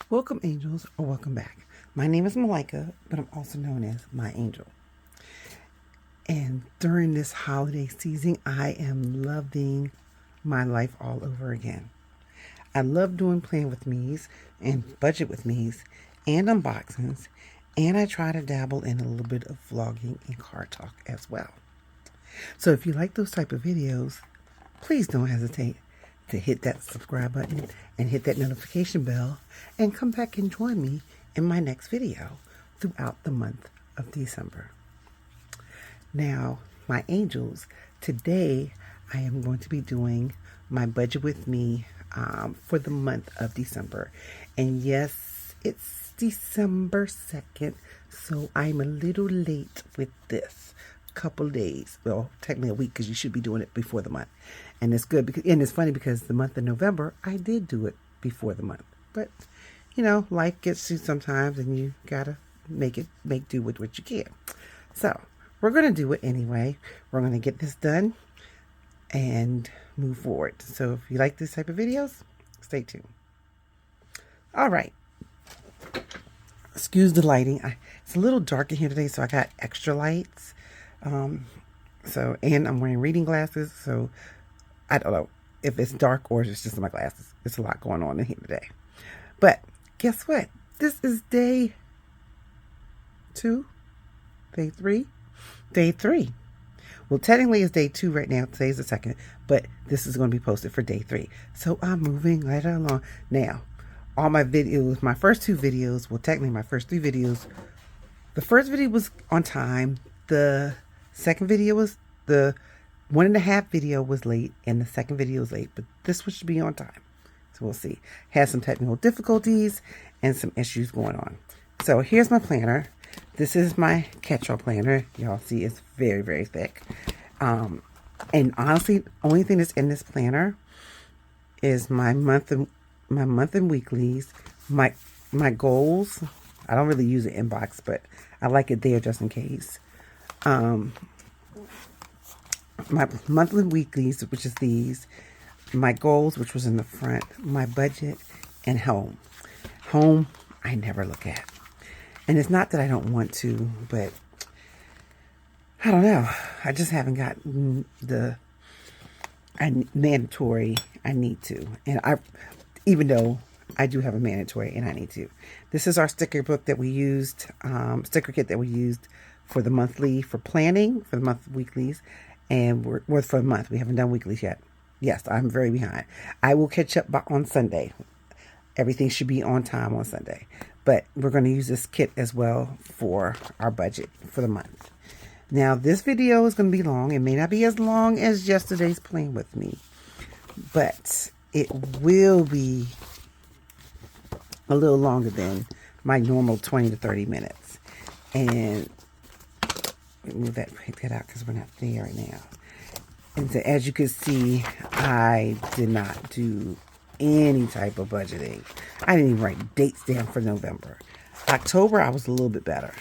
Welcome, angels, or welcome back. My name is Malika, but I'm also known as My Angel. And during this holiday season, I am loving my life all over again. I love doing plan with me's and budget with me's and unboxings, and I try to dabble in a little bit of vlogging and car talk as well. So if you like those type of videos, please don't hesitate to hit that subscribe button and hit that notification bell and come back and join me in my next video throughout the month of December. Now, my angels, today I am going to be doing my budget with me for the month of December. And yes, it's December 2nd, so I'm a little late with this. Couple days, well, technically a week, because you should be doing it before the month. And it's good because, and it's funny because the month of November I did do it before the month, but you know, life gets you sometimes and you gotta make do with what you can. So we're gonna do it anyway. We're gonna get this done and move forward. So if you like this type of videos, stay tuned. All right, excuse the lighting. It's a little dark in here today, so I got extra lights. And I'm wearing reading glasses, so I don't know if it's dark or if it's just my glasses. It's a lot going on in here today. But guess what? This is day 2, day 3, day 3. Well, technically it's day 2 right now. Today's the 2nd, but this is going to be posted for day 3. So I'm moving right along. Now, all my videos, my first 2 videos, well, technically my first 3 videos, the first video was on time. The second video was, the 1.5 video was late, and the second video was late, but this one should be on time. So we'll see. Has some technical difficulties and some issues going on. So here's my planner. This is my catch-all planner. Y'all see it's very, very thick. And honestly, only thing that's in this planner is my month and weeklies, my goals. I don't really use it inbox, but I like it there just in case. My monthly weeklies, which is these, my goals, which was in the front, my budget, and home. Home, I never look at. And it's not that I don't want to, but I don't know. I just haven't gotten the mandatory I need to. And even though I do have a mandatory and I need to. This is our sticker book that we used, sticker kit that we used for the monthly, for planning, for the month weeklies, and we're for the month. We haven't done weeklies yet. Yes, I'm very behind. I will catch up on Sunday. Everything should be on time on Sunday. But we're going to use this kit as well for our budget for the month. Now, this video is going to be long. It may not be as long as yesterday's Plan With Me, but it will be a little longer than my normal 20 to 30 minutes. And move that, take that out because we're not there right now. And so, as you can see, I did not do any type of budgeting. I didn't even write dates down for November. October, I was a little bit better.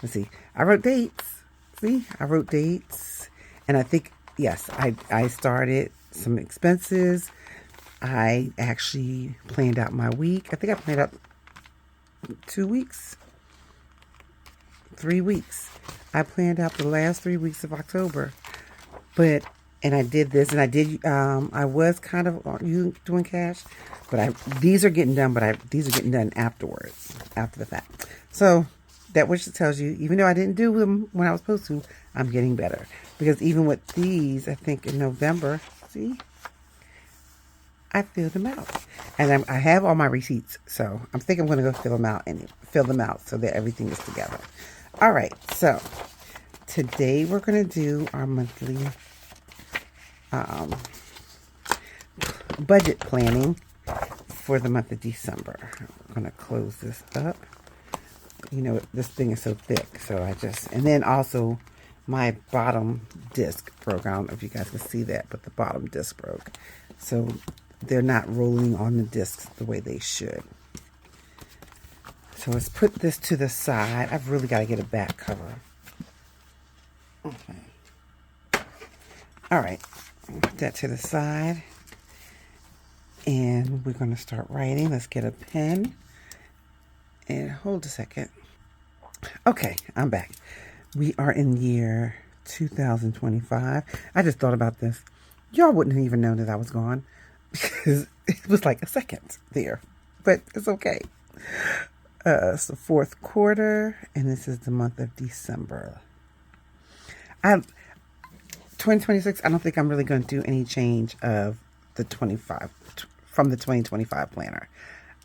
Let's see. I wrote dates. See, I wrote dates. And I think, yes, I started some expenses. I actually planned out my week. I think I planned out 2 weeks. 3 weeks. I planned out the last 3 weeks of October. And I did this, and I was kind of doing cash, but these are getting done, these are getting done afterwards, after the fact. So that which tells you, even though I didn't do them when I was supposed to, I'm getting better. Because even with these, I think in November, see, I filled them out. And I have all my receipts, so I'm thinking I'm going to go fill them out so that everything is together. All right, so today we're going to do our monthly budget planning for the month of December. I'm going to close this up. You know, this thing is so thick, so and then also my bottom disc broke. I don't know if you guys can see that, but the bottom disc broke. So they're not rolling on the discs the way they should. So let's put this to the side. I've really got to get a back cover. Okay. All right. Put that to the side. And we're going to start writing. Let's get a pen. And hold a second. Okay, I'm back. We are in year 2025. I just thought about this. Y'all wouldn't even know that I was gone because it was like a second there, but it's okay. It's the fourth quarter, and this is the month of December. 2026, I don't think I'm really going to do any change of the 25 from the 2025 planner.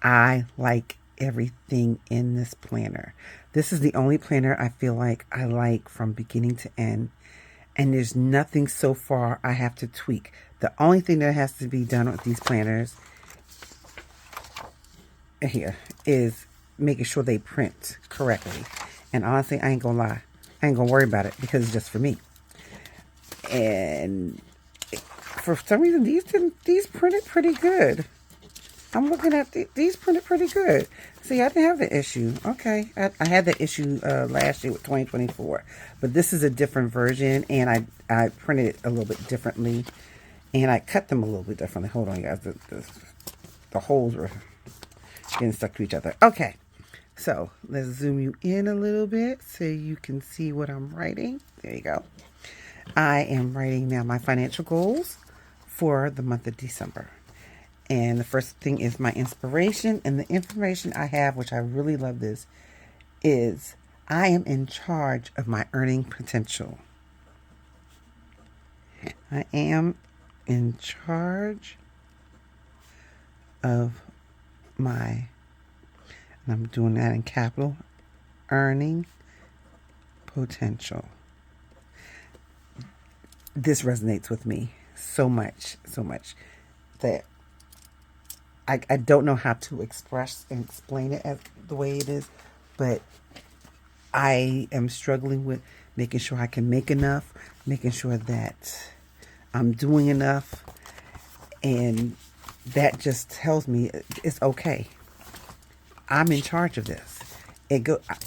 I like everything in this planner. This is the only planner I feel like I like from beginning to end, and there's nothing so far I have to tweak. The only thing that has to be done with these planners here is making sure they print correctly. And honestly, I ain't gonna lie, I ain't gonna worry about it because it's just for me. And for some reason, these printed pretty good. I'm looking at these printed pretty good. See, I didn't have the issue. Okay, I had that issue last year with 2024, but this is a different version, and I printed it a little bit differently, and I cut them a little bit differently. Hold on, guys. The holes were getting stuck to each other. Okay, so let's zoom you in a little bit so you can see what I'm writing. There you go. I am writing now my financial goals for the month of December. And the first thing is my inspiration, and the information I have, which I really love this, is I am in charge of my earning potential. I am in charge of my, and I'm doing that in capital, earning potential. This resonates with me so much that I don't know how to express and explain it as the way it is, but I am struggling with making sure I can make enough, making sure that I'm doing enough, and that just tells me it's okay. I'm in charge of this.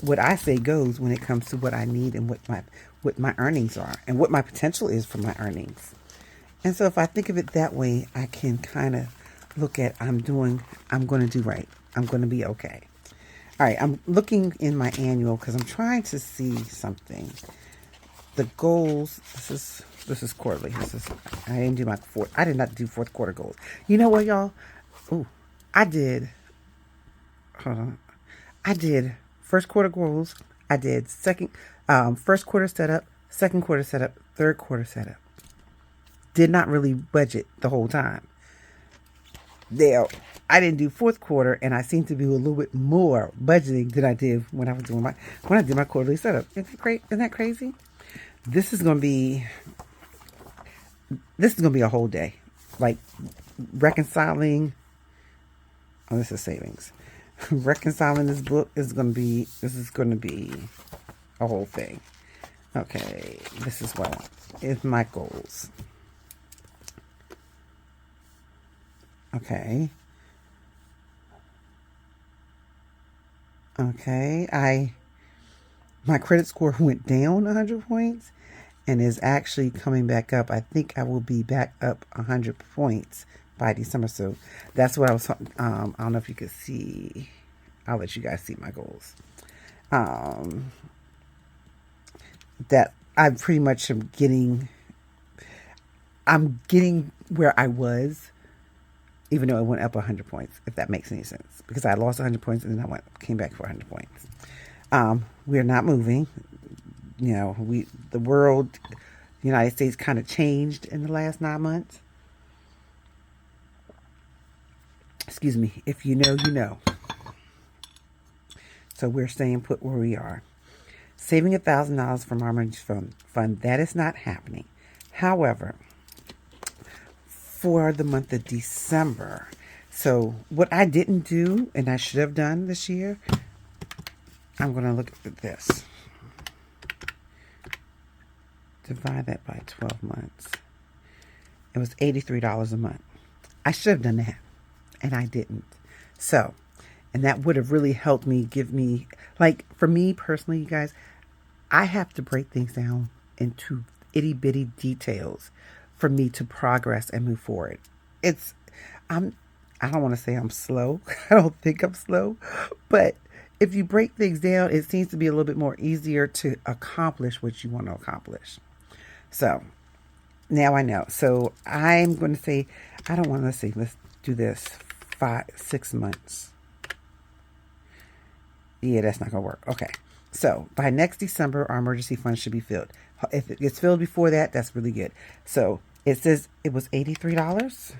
What I say goes when it comes to what I need and what my earnings are and what my potential is for my earnings. And so if I think of it that way, I can kind of look at I'm going to do right. I'm going to be okay. All right, I'm looking in my annual because I'm trying to see something. The goals, this is quarterly. I did not do fourth quarter goals. You know what, y'all? Hold on. I did first quarter goals. I did first quarter setup, second quarter setup, third quarter setup. Did not really budget the whole time. I didn't do fourth quarter, and I seem to do a little bit more budgeting than I did when I did my quarterly setup. Isn't that crazy? This is gonna be a whole day, like reconciling. Oh, this is savings. Reconciling this book is gonna be a whole thing. Okay, this is what I want. It's my goals. Okay. My credit score went down 100 points and is actually coming back up. I think I will be back up 100 points by December. So that's what I was talking. I don't know if you could see. I'll let you guys see my goals. That I pretty much am getting. I'm getting where I was, even though it went up 100 points, if that makes any sense. Because I lost 100 points and then came back for 100 points. We're not moving. You know, the world, the United States kind of changed in the last 9 months. Excuse me. If you know, you know. So we're staying put where we are. Saving $1,000 from our emergency fund. That is not happening. However, for the month of December. So what I didn't do and I should have done this year, I'm going to look at this. Divide that by 12 months. It was $83 a month. I should have done that, and I didn't. So, and that would have really helped me like, for me personally, you guys, I have to break things down into itty bitty details for me to progress and move forward. I don't want to say I'm slow. I don't think I'm slow, but if you break things down, it seems to be a little bit more easier to accomplish what you want to accomplish. So now I know. So I'm going to say, I don't want to see, let's do this 6 months. Yeah, that's not going to work. Okay. So by next December, our emergency fund should be filled. If it gets filled before that, that's really good. So it says it was $83.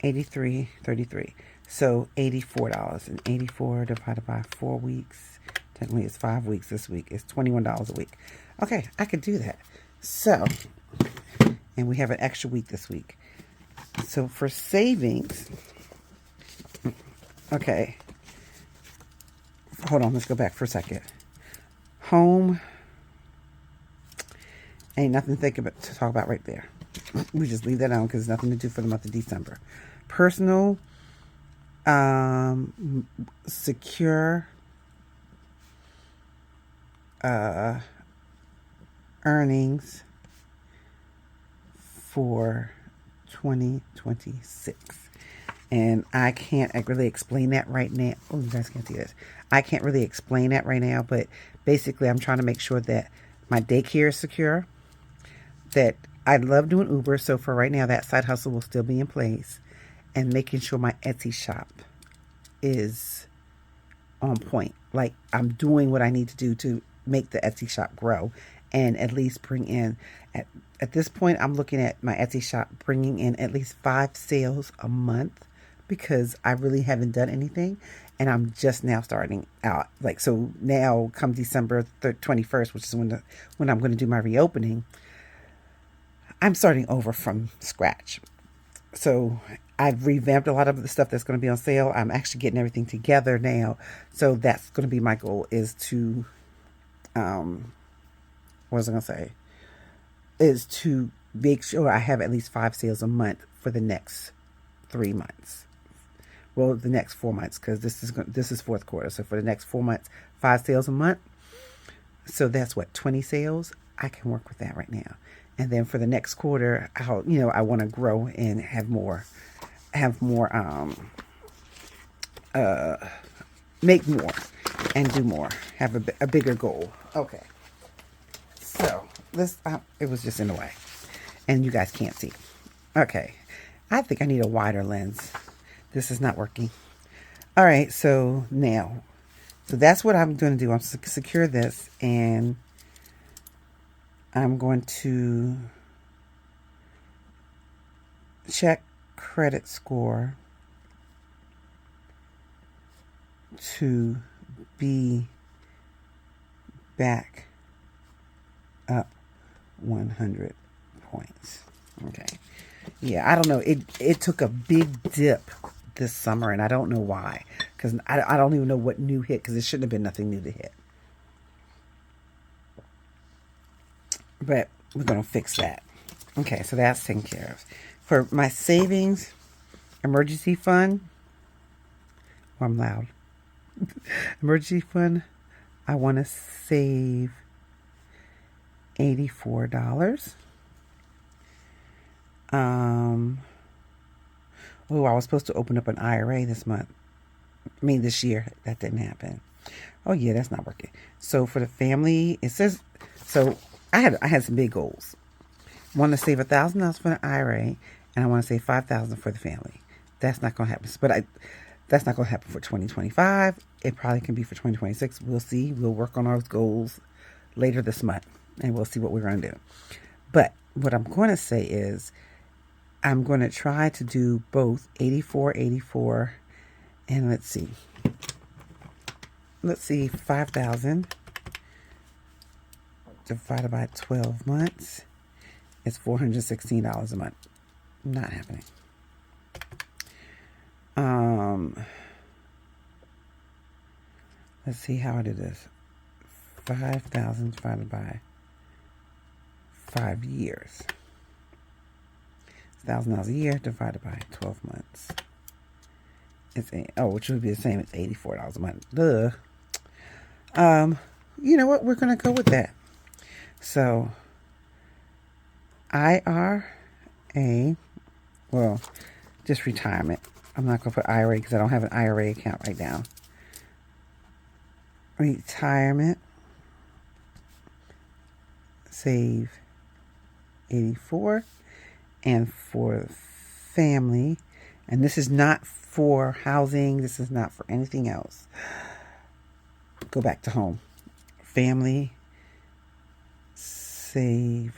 83.33. So $84. And 84 divided by 4 weeks. Technically it's 5 weeks this week. It's $21 a week. Okay, I could do that. So, and we have an extra week this week. So for savings, okay. Hold on, let's go back for a second. Home. Ain't nothing to think about to talk about right there. We just leave that on because there's nothing to do for the month of December. Personal, secure, earnings for 2026. And I can't really explain that right now. Oh, you guys can't see this. I can't really explain that right now, but basically I'm trying to make sure that my daycare is secure, that I love doing Uber, so for right now that side hustle will still be in place, and making sure my Etsy shop is on point. Like I'm doing what I need to do to make the Etsy shop grow and at least bring in, at this point I'm looking at my Etsy shop bringing in at least 5 sales a month, because I really haven't done anything and I'm just now starting out. Like, so now come December 21st, which is when I'm going to do my reopening, I'm starting over from scratch. So I've revamped a lot of the stuff that's going to be on sale. I'm actually getting everything together now. So that's going to be my goal, is to, what was I going to say? Is to make sure I have at least 5 sales a month for the next 3 months. Well, the next 4 months, because this is fourth quarter. So for the next 4 months, 5 sales a month. So that's what, 20 sales? I can work with that right now. And then for the next quarter, I want to grow and have more, make more and do more, have a bigger goal. Okay. So this, it was just in the way and you guys can't see. Okay. I think I need a wider lens. This is not working. All right. So now, so that's what I'm going to do. I'm secure this, and I'm going to check credit score to be back up 100 points. Okay. Yeah, I don't know. It took a big dip this summer, and I don't know why. Because I don't even know what new hit, because it shouldn't have been nothing new to hit. But we're going to fix that. Okay, so that's taken care of. For my savings, emergency fund, oh, I'm loud. Emergency fund, I want to save $84. Oh, I was supposed to open up an IRA this year. That didn't happen. Oh yeah, that's not working. So for the family, it says, so I had some big goals. I want to save $1,000 for the IRA, and I want to save $5,000 for the family. That's not going to happen. But that's not going to happen for 2025. It probably can be for 2026. We'll see. We'll work on our goals later this month, and we'll see what we're going to do. But what I'm going to say is, I'm going to try to do both 84, and let's see, 5,000 divided by 12 months is $416 a month. Not happening. Let's see how I do this. 5,000 divided by 5 years. $1,000 a year divided by 12 months. Which would be the same as $84 a month. Duh. You know what? We're going to go with that. So, IRA, well, just retirement. I'm not going to put IRA because I don't have an IRA account right now. Retirement. Save 84. And for family, and this is not for housing, this is not for anything else. Go back to home. Family, save,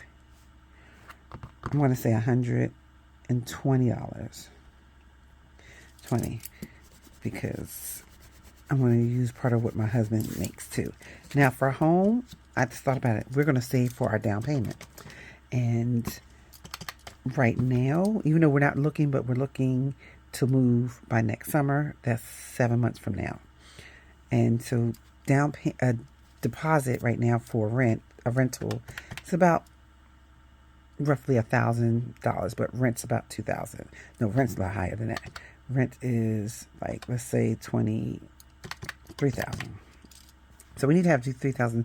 I'm going to say $120. 20, because I'm going to use part of what my husband makes too. Now for home, I just thought about it. We're going to save for our down payment. And right now, even though we're not looking, but we're looking to move by next summer. That's 7 months from now. And so a deposit right now for a rental, it's about roughly $1,000, but rent's about $2,000. No, rent's a lot higher than that. Rent is like, let's say $3,000. So we need to have $3,000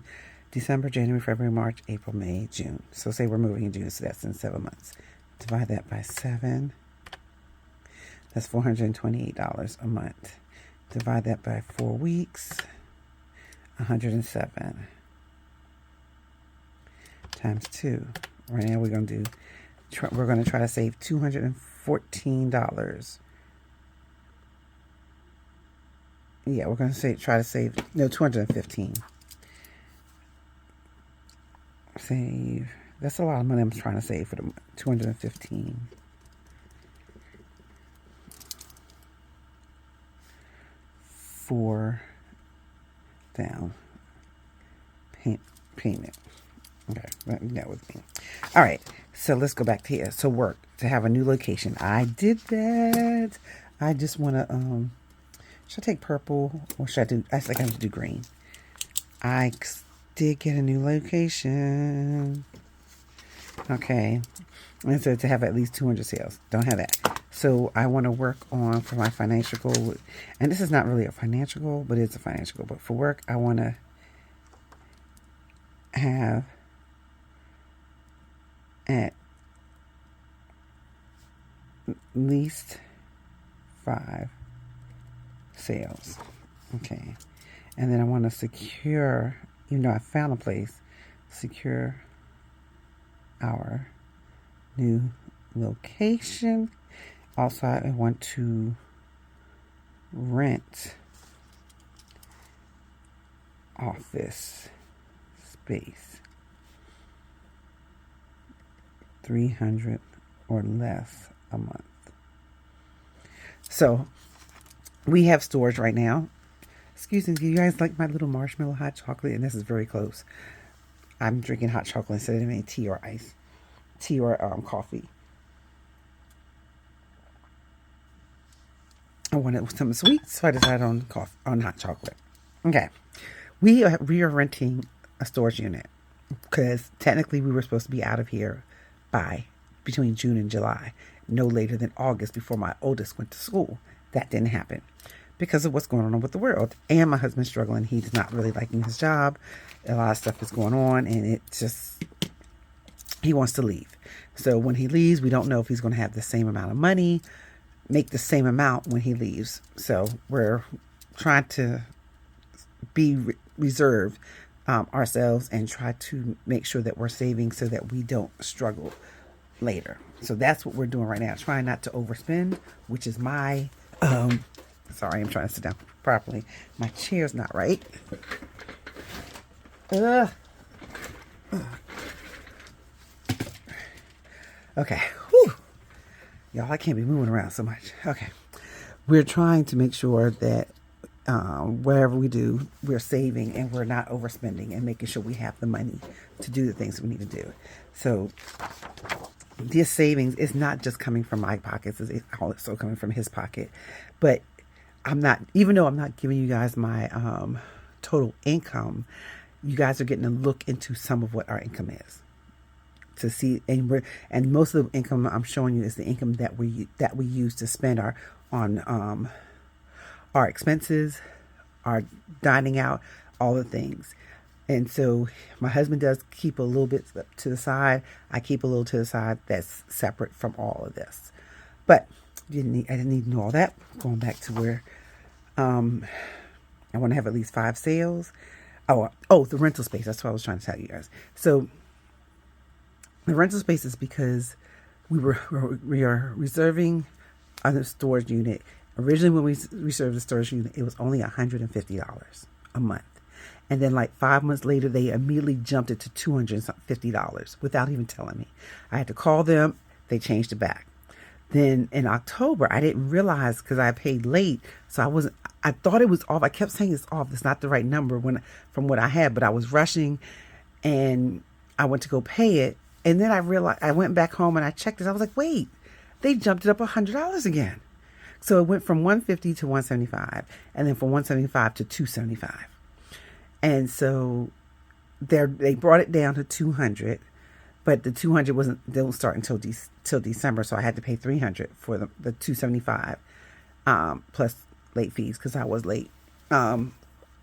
December, January, February, March, April, May, June. So say we're moving in June, so that's in 7 months. Divide that by 7. That's $428 a month. Divide that by 4 weeks. 107 times 2. Right now we're going to try to save $214. Yeah, we're going to try to save 215. Save. That's a lot of money I'm trying to save for the 215. For down payment. Okay, that was me. All right, so let's go back to here. So work to have a new location. I did that. I just want to should I take purple or should I do? I think I have to do green. I did get a new location. Okay, and so to have at least 200 sales. Don't have that. So I want to work on for my financial goal, and this is not really a financial goal, but it's a financial goal. But for work, I want to have at least 5 sales. Okay, and then I want to secure, I found a place, secure our new location. Also, I want to rent office space, 300 or less a month. So we have stores right now. Excuse me, do you guys like my little marshmallow hot chocolate? And this is very close. I'm drinking hot chocolate instead of any tea or ice, tea or coffee. I wanted something sweet, so I decided on hot chocolate. Okay, we are renting a storage unit because technically we were supposed to be out of here by between June and July, no later than August before my oldest went to school. That didn't happen because of what's going on with the world, and my husband's struggling. He's not really liking his job. A lot of stuff is going on, and he wants to leave. So when he leaves, we don't know if he's going to have the same amount of money, make the same amount when he leaves. So we're trying to be reserved ourselves and try to make sure that we're saving so that we don't struggle later. So that's what we're doing right now. Trying not to overspend, which is my sorry, I'm trying to sit down properly. My chair's not right. Okay. Whew. Y'all, I can't be moving around so much. Okay. We're trying to make sure that wherever we do, we're saving and we're not overspending and making sure we have the money to do the things we need to do. So this savings is not just coming from my pockets. It's also coming from his pocket. But even though I'm not giving you guys my total income, you guys are getting a look into some of what our income is. To see, and most of the income I'm showing you is the income that we use to spend on our expenses, our dining out, all the things. And so my husband does keep a little bit to the side. I keep a little to the side that's separate from all of this. But I didn't need to know all that. Going back to where I want to have at least 5 sales. Oh, the rental space. That's what I was trying to tell you guys. So the rental space is because we are reserving a storage unit. Originally, when we reserved the storage unit, it was only $150 a month. And then like 5 months later, they immediately jumped it to $250 without even telling me. I had to call them. They changed it back. Then in October, I didn't realize because I paid late. So I thought it was off. I kept saying it's off. It's not the right number from what I had, but I was rushing and I went to go pay it. And then I realized, I went back home and I checked this. I was like, wait, they jumped it up $100 again. So it went from $150 to $175, and then from $175 to $275. And so they brought it down to $200, but the $200 don't start until December. So I had to pay $300 for the $275, plus late fees because I was late. So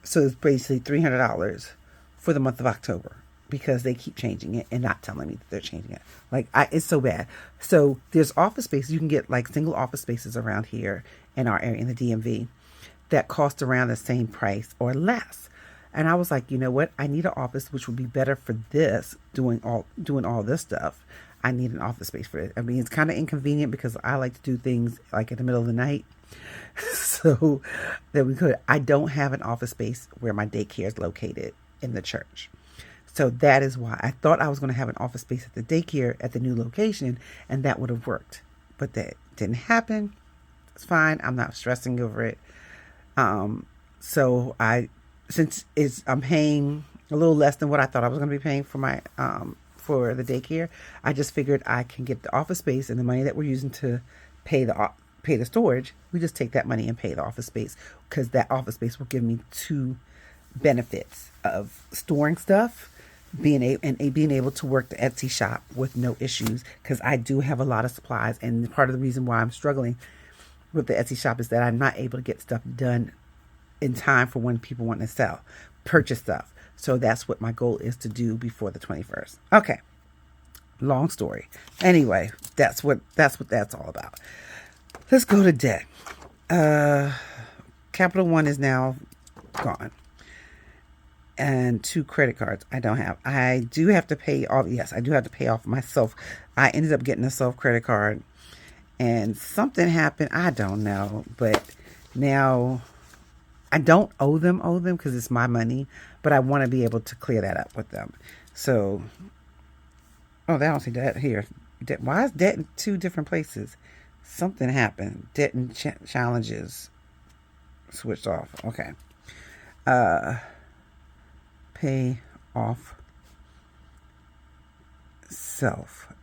it's basically $300 for the month of October because they keep changing it and not telling me that they're changing it. Like it's so bad. So there's office spaces. You can get like single office spaces around here in our area in the DMV that cost around the same price or less. And I was like, you know what? I need an office which would be better for this, doing all this stuff. I need an office space for it. I mean, it's kind of inconvenient because I like to do things like in the middle of the night. So that I don't have an office space where my daycare is located in the church. So that is why I thought I was going to have an office space at the daycare at the new location, and that would have worked. But that didn't happen. It's fine. I'm not stressing over it. So I'm paying a little less than what I thought I was going to be paying for my for the daycare. I just figured I can get the office space, and the money that we're using to pay the storage, we just take that money and pay the office space, because that office space will give me 2 benefits of storing stuff, being able to work the Etsy shop with no issues, because I do have a lot of supplies, and part of the reason why I'm struggling with the Etsy shop is that I'm not able to get stuff done in time for when people want to purchase stuff. So that's what my goal is to do before the 21st. Okay. Long story. Anyway, that's what that's all about. Let's go to debt. Capital One is now gone. And 2 credit cards I don't have. I do have to pay off. Yes, I do have to pay off myself. I ended up getting a self credit card, and something happened. I don't know, but now I don't owe them because it's my money, but I want to be able to clear that up with them. So, they don't see debt here. Why is debt in 2 different places? Something happened. Debt and challenges switched off. Okay. Pay off self.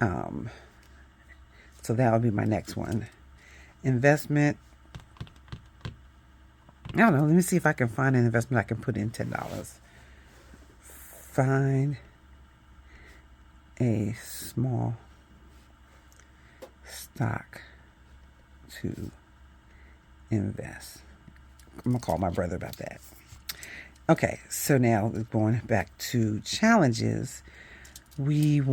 So that would be my next one. Investment. I don't know. Let me see if I can find an investment I can put in $10. Find a small stock to invest. I'm going to call my brother about that. Okay, so now going back to challenges, we're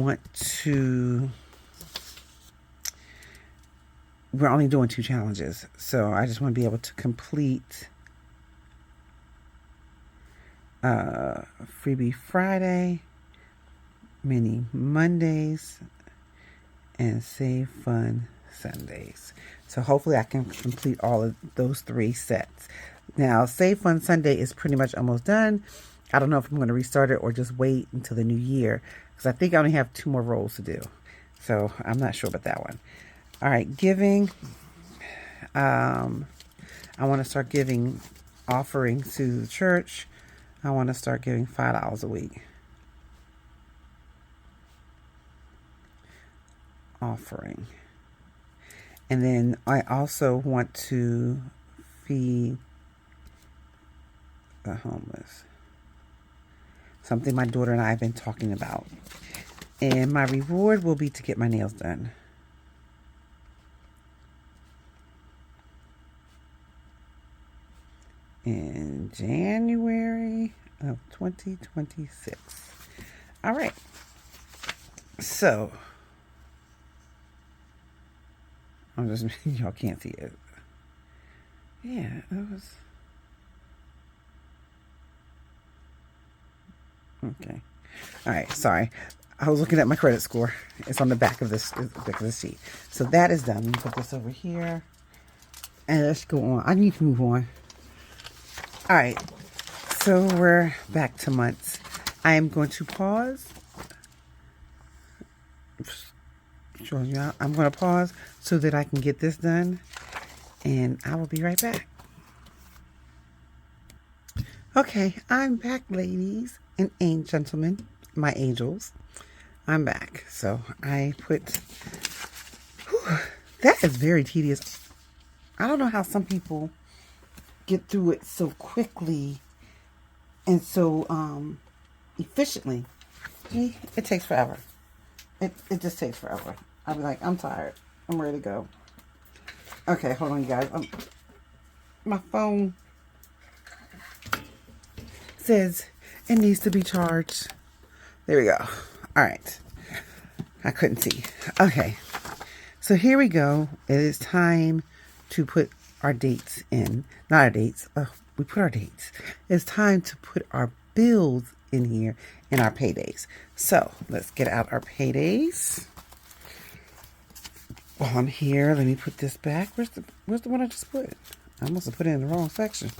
only doing 2 challenges. So I just want to be able to complete Freebie Friday, Mini Mondays, and Save Fun Sundays. So hopefully I can complete all of those 3 sets. Now, Save Fun Sunday is pretty much almost done. I don't know if I'm going to restart it or just wait until the new year, because I think I only have 2 more rolls to do. So I'm not sure about that one. All right, giving. I want to start giving offerings to the church. I want to start giving $5 a week. Offering. And then I also want to feed the homeless. Something my daughter and I have been talking about. And my reward will be to get my nails done. In January of 2026. All right. So I'm just, y'all can't see it. Yeah, it was. Okay. All right, sorry. I was looking at my credit score. It's on the back of this sheet. So that is done. Let me put this over here. And let's go on. I need to move on. All right. So we're back to months. I am going to pause. Showing you out. I'm going to pause so that I can get this done. And I will be right back. Okay, I'm back, ladies and gentlemen, my angels. I'm back. So I put, whew, that is very tedious. I don't know how some people get through it so quickly and so efficiently. Gee, it takes forever. It just takes forever. I'll be like, I'm tired. I'm ready to go. Okay, hold on, you guys. My phone says it needs to be charged. There we go. All right. I couldn't see. Okay. So here we go. It is time to put our dates in. Not our dates. We put our dates. It's time to put our bills in here and our paydays. So let's get out our paydays. While I'm here, let me put this back. Where's the one I just put? I must have put it in the wrong section.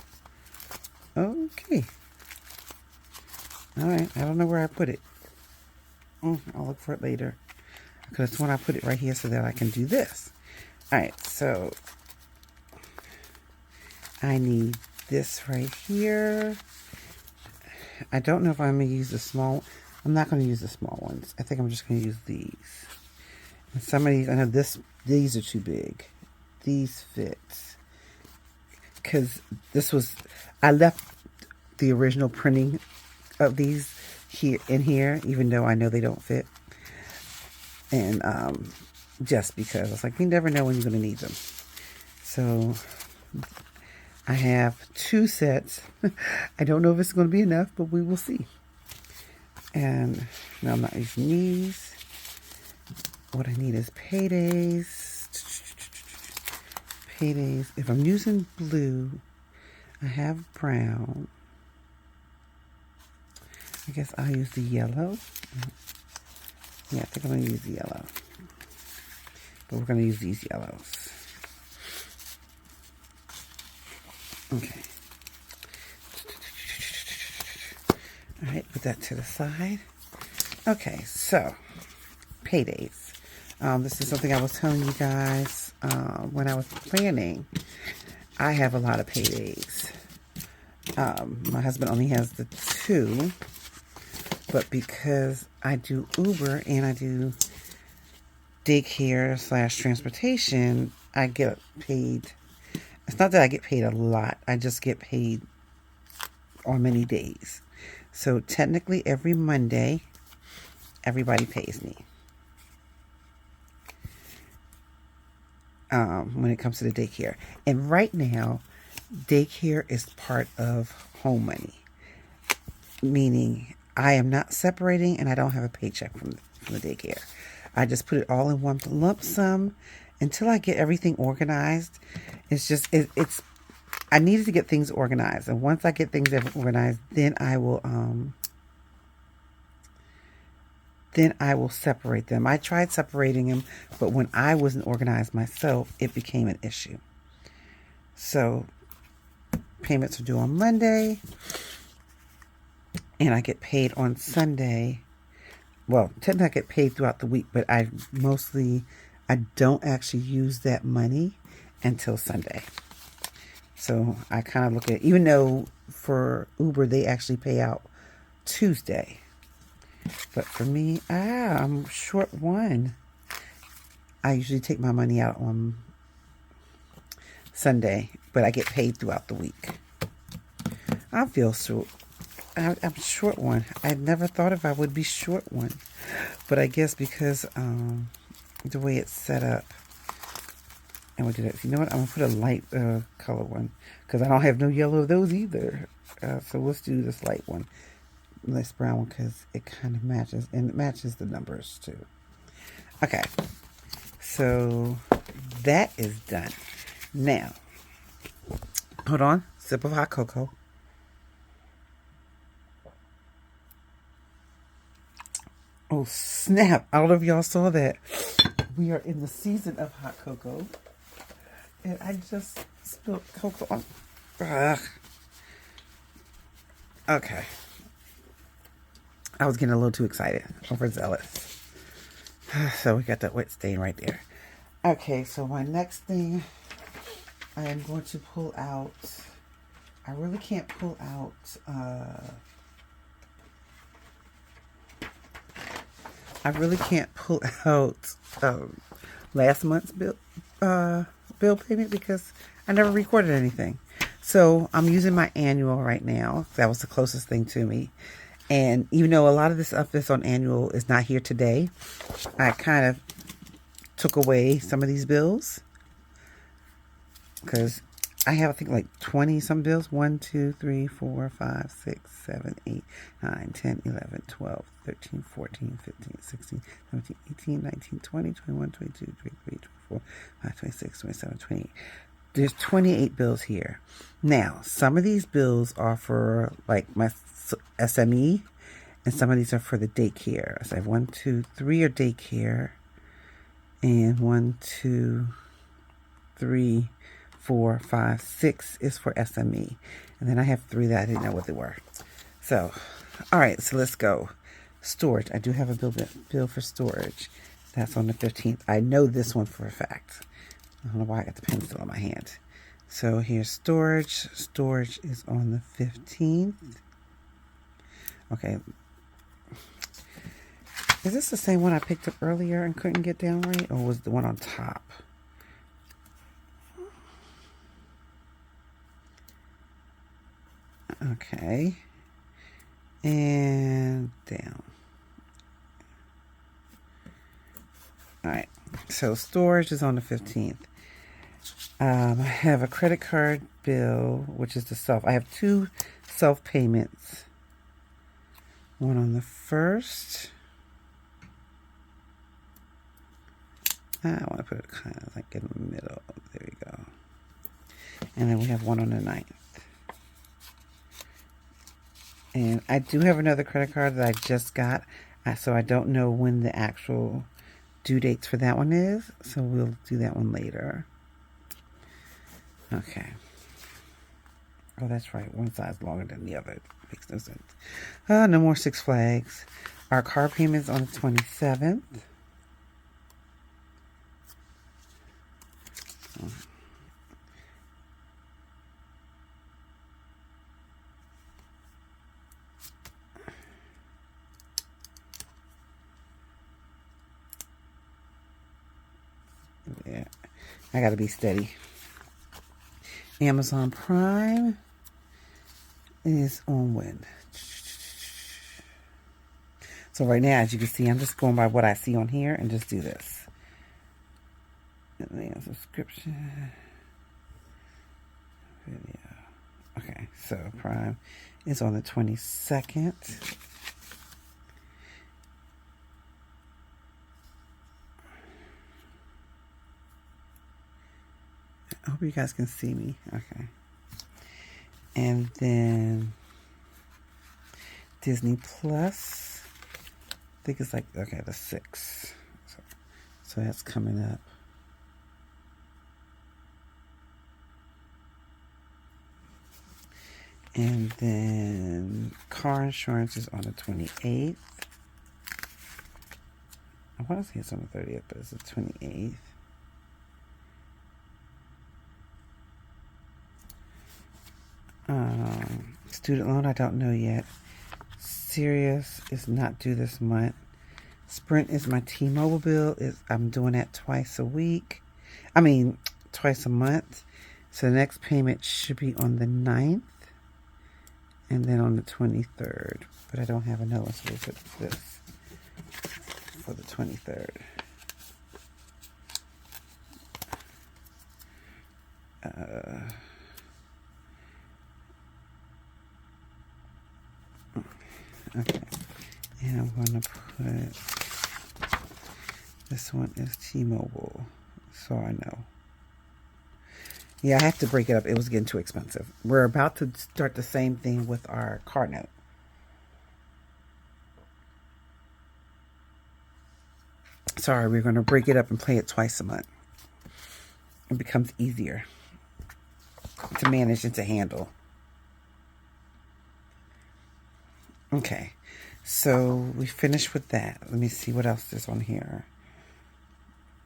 Okay. All right. I don't know where I put it. I'll look for it later. Because when I put it right here so that I can do this. All right. So I need this right here. I don't know if I'm going to use the small. I'm not going to use the small ones. I think I'm just going to use these. And some of these, I know these are too big. These fit. Because I left the original printing of these in here, even though I know they don't fit. And just because I was like, you never know when you're going to need them. So I have 2 sets. I don't know if it's going to be enough, but we will see. And now I'm not using these. What I need is paydays. Paydays. If I'm using blue, I have brown. I guess I'll use the yellow. Yeah, I think I'm going to use the yellow. But we're going to use these yellows. Okay. All right, put that to the side. Okay, so paydays. This is something I was telling you guys when I was planning. I have a lot of paydays. My husband only has the 2, but because I do Uber and I do daycare / transportation, I get paid. It's not that I get paid a lot. I just get paid on many days. So technically every Monday, everybody pays me. When it comes to the daycare. And right now, daycare is part of home money. Meaning, I am not separating and I don't have a paycheck from the daycare. I just put it all in one lump sum until I get everything organized. It's just, I needed to get things organized. And once I get things organized, then I will separate them. I tried separating them, but when I wasn't organized myself, it became an issue. So payments are due on Monday, and I get paid on Sunday. Well, technically I get paid throughout the week, but I don't actually use that money until Sunday. So I kind of look at, even though for Uber, they actually pay out Tuesday. But for me, I'm short one. I usually take my money out on Sunday, but I get paid throughout the week. I feel so. I'm short one. I never thought if I would be short one, but I guess because the way it's set up. And we'll do that. You know what? I'm gonna put a light color one because I don't have no yellow of those either. So let's do this light one. This brown one because it kind of matches, and it matches the numbers too. Okay, so that is done. Now, hold on. Sip of hot cocoa. Oh, snap. I don't know if y'all saw that. We are in the season of hot cocoa. And I just spilled cocoa on. Ugh. Okay. I was getting a little too excited, overzealous. So we got that wet stain right there. Okay, so my next thing I am going to pull out. I really can't pull out. Last month's bill payment because I never recorded anything. So I'm using my annual right now. That was the closest thing to me. And even though a lot of this stuff that's on annual is not here today, I kind of took away some of these bills because I have, I think, like 20 some bills. 1, 2, 3, 4, 5, 6, 7, 8, 9, 10, 11, 12, 13, 14, 15, 16, 17, 18, 19, 20, 21, 22, 23, 24, 25, 26, 27, 28. There's 28 bills here. Now, some of these bills are for like my SME, and some of these are for the daycare. So I have 1, 2, 3 are daycare, and 1, 2, 3, 4, 5, 6 is for SME. And then I have 3 that I didn't know what they were. So, all right, so let's go. Storage. I do have a bill for storage. That's on the 15th. I know this one for a fact. I don't know why I got the pen still in my hand. So here's storage. Storage is on the 15th. Okay. Is this the same one I picked up earlier and couldn't get down right? Or was the one on top? Okay. And down. Alright. So storage is on the 15th. I have a credit card bill, which is the self. I have 2 self payments. One on the 1st. I want to put it kind of like in the middle. There we go. And then we have one on the 9th. And I do have another credit card that I just got. So I don't know when the actual due dates for that one is. So we'll do that one later. Okay. Oh, that's right. One side's longer than the other. Makes no sense. No more Six Flags. Our car payment's on the 27th. Yeah, I gotta be steady. Amazon Prime is on when? So right now, as you can see, I'm just going by what I see on here and just do this. Subscription. Video. Okay, so Prime is on the 22nd. I hope you guys can see me. Okay. And then Disney Plus. I think it's like, okay, the 6th. So that's coming up. And then car insurance is on the 28th. I want to say it's on the 30th, but it's the 28th. Student loan, I don't know yet. Sirius is not due this month. Sprint is my T-Mobile bill. I'm doing that twice a week. I mean, twice a month. So the next payment should be on the 9th. And then on the 23rd. But I don't have another one, so we'll put this for the 23rd. Okay, and I'm going to put, this one is T-Mobile, so I know. Yeah, I have to break it up. It was getting too expensive. We're about to start the same thing with our car note. Sorry, we're going to break it up and pay it twice a month. It becomes easier to manage and to handle. Okay, so we finished with that. Let me see what else is on here.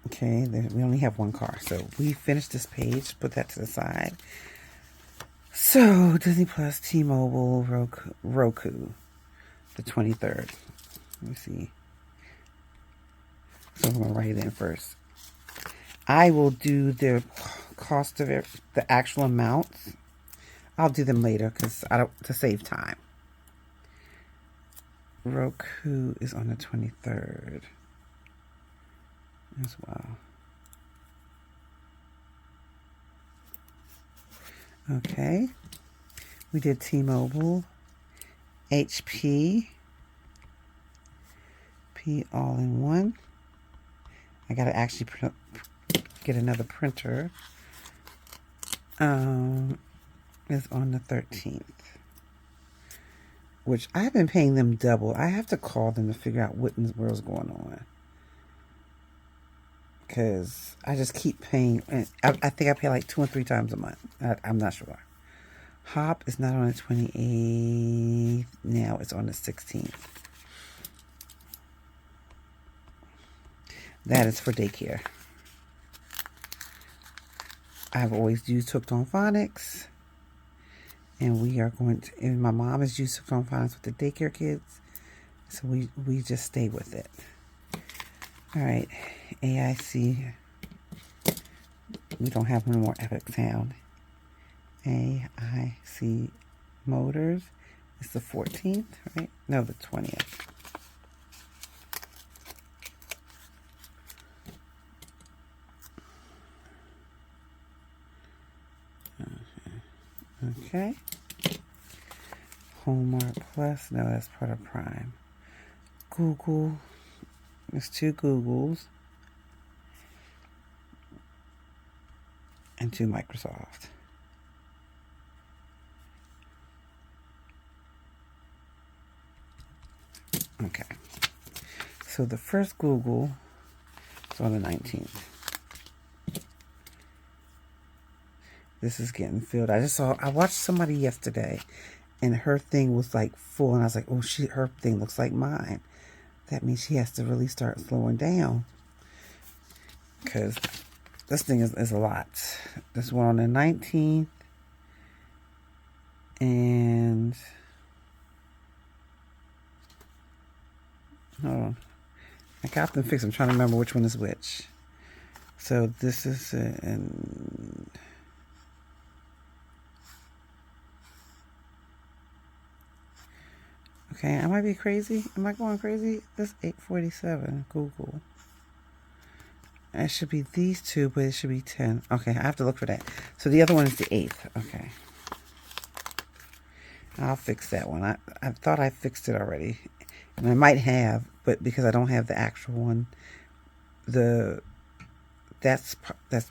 Okay, we only have one car, so we finished this page. Put that to the side. So Disney Plus, T-Mobile, Roku, the 23rd. Let me see. So I'm gonna write it in first. I will do the cost of it, the actual amounts. I'll do them later because to save time. Roku is on the 23rd as well. Okay. We did T-Mobile, HP, P all in one. I gotta actually get another printer. Is on the 13th. Which I've been paying them double. I have to call them to figure out what in the world's going on. Because I just keep paying. I think I pay like 2 or 3 times a month. I'm not sure. Hop is not on the 28th. Now it's on the 16th. That is for daycare. I've always used Hooked on Phonics. And we are going to, and my mom has used Hooked on Phonics with the daycare kids. So we just stay with it. All right. AIC. We don't have no more Epic Sound. AIC Motors. It's the 14th, right? No, the 20th. Okay. Hallmark Plus. No, that's part of Prime. Google. There's 2 Googles. And 2 Microsoft. Okay. So the first Google is on the 19th. This is getting filled. I watched somebody yesterday and her thing was like full and I was like, oh, her thing looks like mine. That means she has to really start slowing down because this thing is a lot. This one on the 19th and hold on. I got them fixed. I'm trying to remember which one is which. So this is in okay, I might be crazy. Am I going crazy? This 847 Google. It should be these 2, but it should be 10. Okay, I have to look for that. So the other one is the 8th. Okay. I'll fix that one. I thought I fixed it already. And I might have, but because I don't have the actual one, that's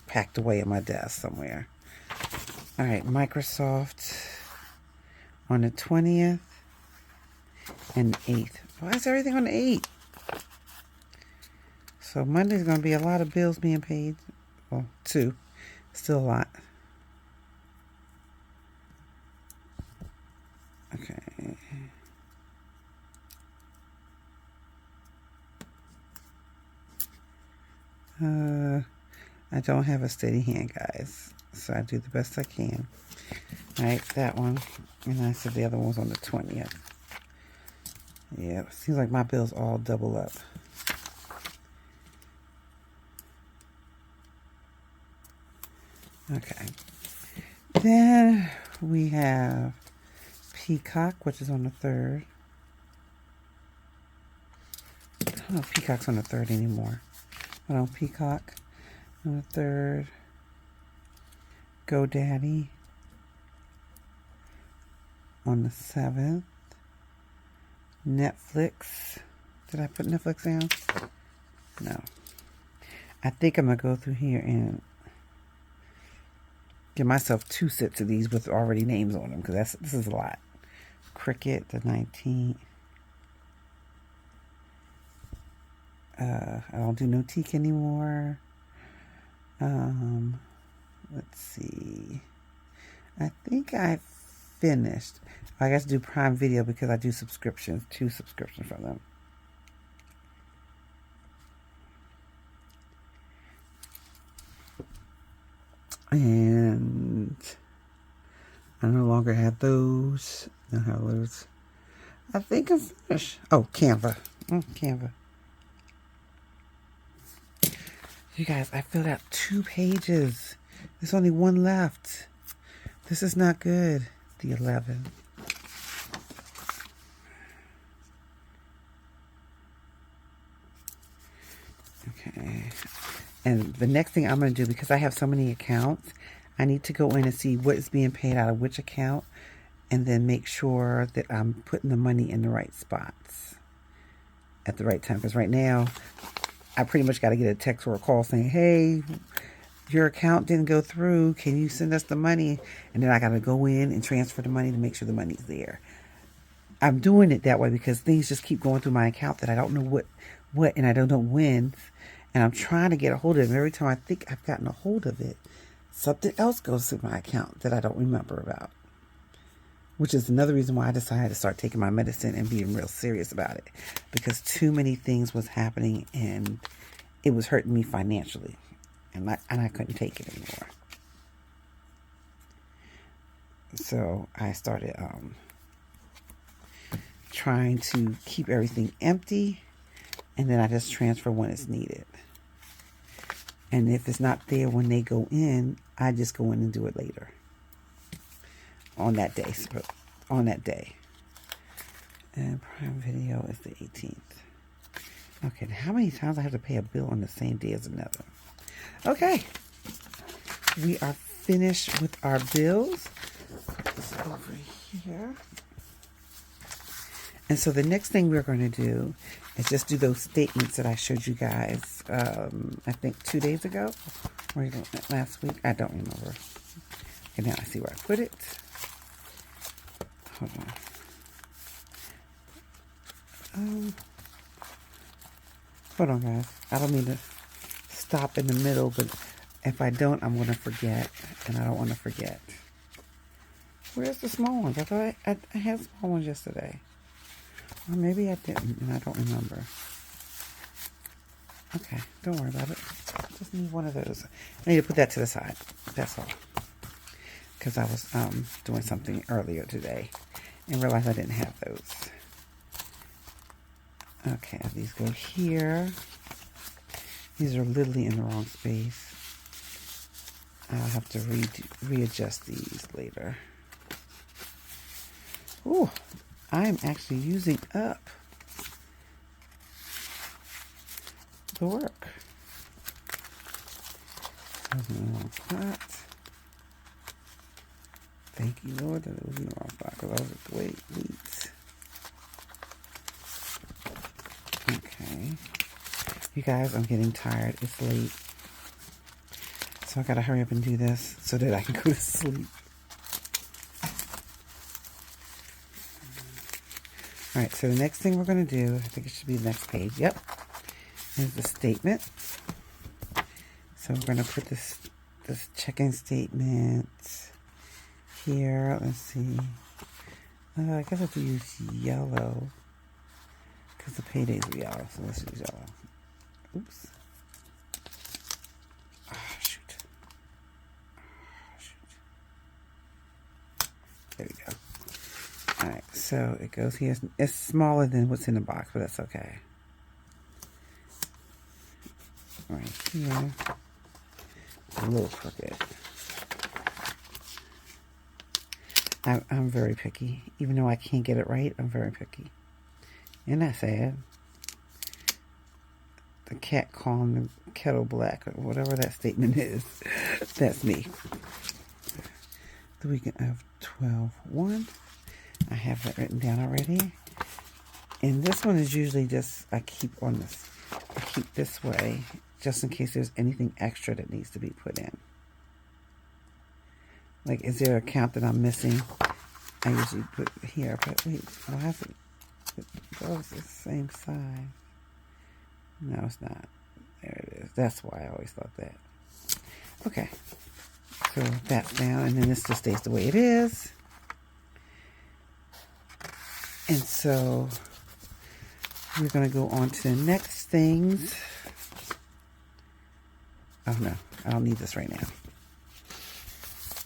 packed away at my desk somewhere. All right, Microsoft on the 20th. And the 8th. Why is everything on the 8th? So Monday's going to be a lot of bills being paid. Well, 2. Still a lot. Okay. I don't have a steady hand, guys. So I do the best I can. All right, that one. And I said the other one's on the 20th. Yeah, it seems like my bills all double up. Okay. Then we have Peacock, which is on the 3rd. I don't know if Peacock's on the 3rd anymore. Hold on, Peacock on the 3rd. GoDaddy on the 7th. Netflix. Did I put Netflix down? No. I think I'm going to go through here and give myself 2 sets of these with already names on them, because this is a lot. Cricket, the 19th. I don't do no teak anymore. Let's see. I think I finished. I got to do Prime Video because I do subscriptions, 2 subscriptions from them. And I no longer have those. I don't have those. I think I'm finished. Oh, Canva. Canva. You guys, I filled out 2 pages. There's only 1 left. This is not good. The 11. Okay. And the next thing I'm going to do, because I have so many accounts, I need to go in and see what is being paid out of which account, and then make sure that I'm putting the money in the right spots at the right time. Because right now, I pretty much got to get a text or a call saying, hey, your account didn't go through. Can you send us the money? And then I got to go in and transfer the money to make sure the money's there. I'm doing it that way because things just keep going through my account that I don't know what and I don't know when. And I'm trying to get a hold of it. And every time I think I've gotten a hold of it, something else goes through my account that I don't remember about. Which is another reason why I decided to start taking my medicine and being real serious about it. Because too many things was happening and it was hurting me financially. And I couldn't take it anymore. So I started trying to keep everything empty. And then I just transfer when it's needed. And if it's not there when they go in, I just go in and do it later. On that day. On that day. And Prime Video is the 18th. Okay, how many times I have to pay a bill on the same day as another? Okay. We are finished with our bills. Put this over here. And so the next thing we're going to do is just do those statements that I showed you guys, I think 2 days ago. Or last week. I don't remember. Okay, now I see where I put it. Hold on. Hold on, guys. I don't mean to stop in the middle, but if I don't, I'm going to forget, and I don't want to forget. Where's the small ones? I thought I had small ones yesterday. Or maybe I didn't, and I don't remember. Okay, don't worry about it. Just need one of those. I need to put that to the side. That's all. Because I was doing something earlier today and realized I didn't have those. Okay, these go here. These are literally in the wrong space. I'll have to readjust these later. Ooh, I'm actually using up the work. Thank you, Lord, that it was in the wrong spot because I was like, wait. Okay. You guys, I'm getting tired. It's late. So I gotta hurry up and do this so that I can go to sleep. Alright, so the next thing we're gonna do, I think it should be the next page. Yep. Is the statement. So we're gonna put this checking statement here. Let's see. I guess I have to use yellow because the paydays are yellow. So let's use yellow. Oops. Oh, shoot. There we go. Alright, so it goes here. It's smaller than what's in the box, but that's okay. Right here. A little crooked. I'm very picky. Even though I can't get it right, I'm very picky. Isn't that sad? The cat calling the kettle black, or whatever that statement is. That's me. The weekend of 12/1. I have that written down already. And this one is usually just, I keep this way, just in case there's anything extra that needs to be put in. Like, is there a count that I'm missing? I usually put here, but wait, why is it? Oh, it's the same size. No, it's not. There it is. That's why I always thought that. Okay. So that's down, and then this just stays the way it is. And so we're going to go on to the next things. Oh, no. I don't need this right now.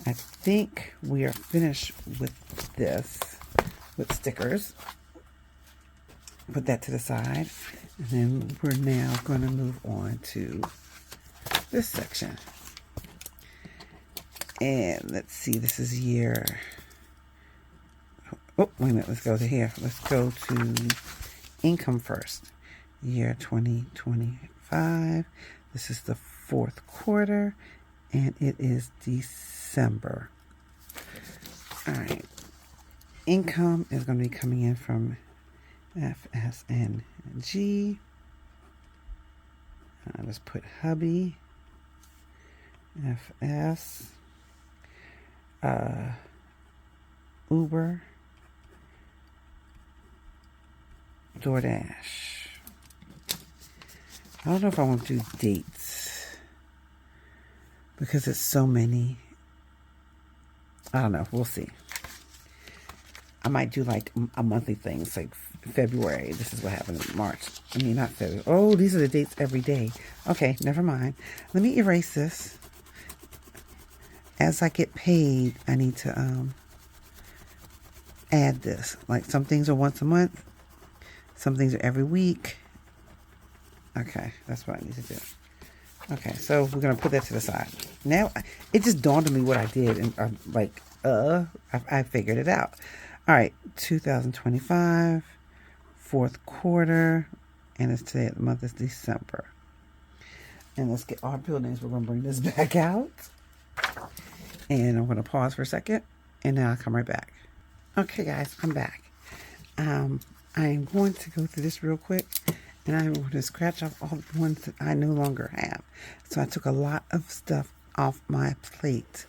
I think we are finished with this, with stickers. Put that to the side. And then we're now going to move on to this section. And let's see, this is year... Oh, wait a minute, let's go to here. Let's go to income first. Year 2025. This is the 4th quarter, and it is December. All right. Income is going to be coming in from FSNG. Let's put hubby. FS. Uber. DoorDash. I don't know if I want to do dates because it's so many. I don't know. We'll see. I might do like a monthly thing. It's like February. This is what happened in March. I mean, not February. Oh, these are the dates every day. Okay, never mind. Let me erase this. As I get paid, I need to add this. Like some things are once a month. Some things are every week. Okay, that's what I need to do. Okay, so we're going to put that to the side. Now, it just dawned on me what I did. And I'm like, I figured it out. All right, 2025, 4th quarter. And it's today, the month is December. And let's get our buildings. We're going to bring this back out. And I'm going to pause for a second. And then I'll come right back. Okay, guys, I'm back. I'm going to go through this real quick, and I'm going to scratch off all the ones that I no longer have. So I took a lot of stuff off my plate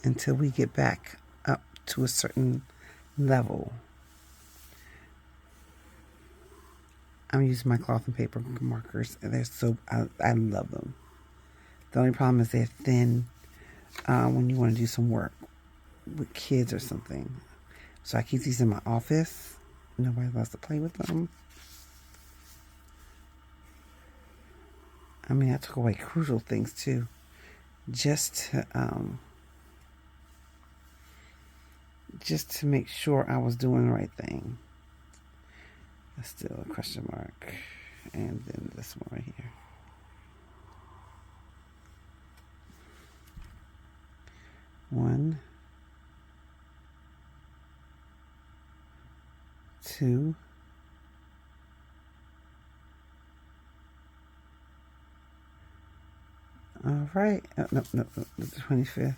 until we get back up to a certain level. I'm using my cloth and paper markers, and they're so, I love them. The only problem is they're thin when you want to do some work with kids or something. So I keep these in my office. Nobody loves to play with them. I mean, I took away crucial things too, just to make sure I was doing the right thing. That's still a question mark, and then this one right here. One, 2, all right. No, the 25th.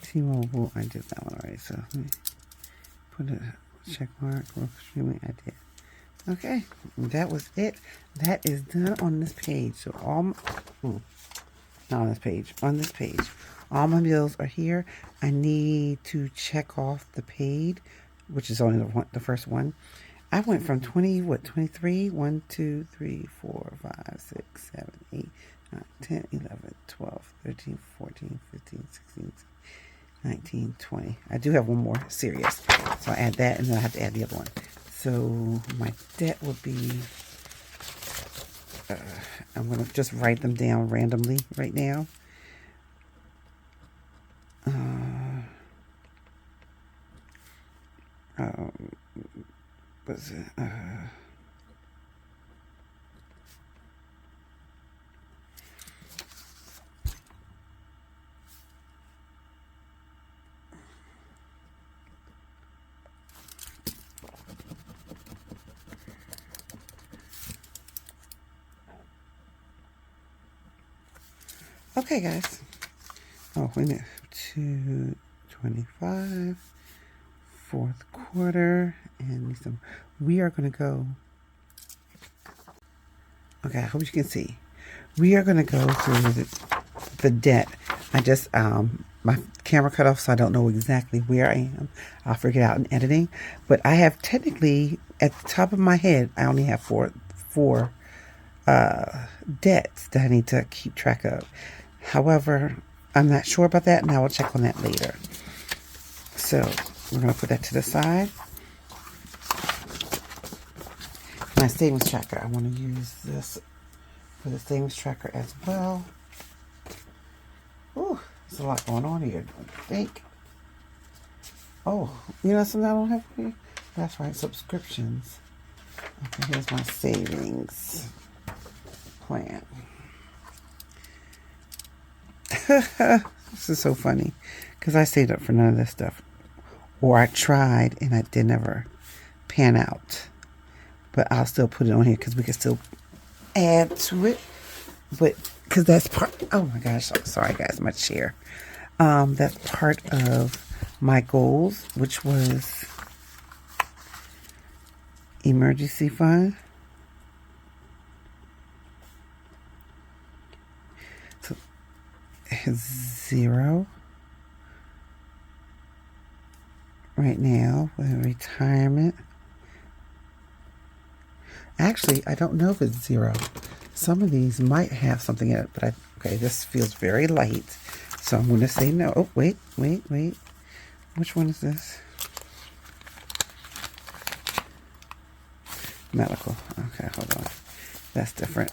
T-Mobile, I did that one already, so let me put a check mark. Work streaming, I did. Okay, that was it. That is done on this page. So all my, not on this page. On this page, all my bills are here. I need to check off the paid, which is only the first one. I went from 23, 1, 2, 3, 4, 5, 6, 7, 8, 9, 10, 11, 12, 13, 14, 15, 16, 19, 20. I do have one more serious. So I add that, and then I have to add the other one. So my debt would be, I'm going to just write them down randomly right now. What's it? Okay, guys. Oh, wait a minute. 225, 4th quarter, and some. We are going to go. Okay, I hope you can see. We are going to go through the debt. I just my camera cut off, so I don't know exactly where I am. I'll figure it out in editing. But I have technically, at the top of my head, I only have four debts that I need to keep track of. However, I'm not sure about that, and I will check on that later. So we're going to put that to the side. My savings tracker. I want to use this for the savings tracker as well. Ooh, there's a lot going on here, don't you think? Oh, you know something I don't have here? That's right, subscriptions. Okay, here's my savings plan. This is so funny because I saved up for none of this stuff. Or I tried and I did never pan out. But I'll still put it on here because we can still add to it. But because that's part, oh my gosh, I'm sorry guys, my chair. That's part of my goals, which was emergency fund. So it has 0 right now with retirement. Actually, I don't know if it's 0. Some of these might have something in it, but okay, this feels very light. So I'm going to say no. Oh, wait. Which one is this? Medical. Okay, hold on. That's different.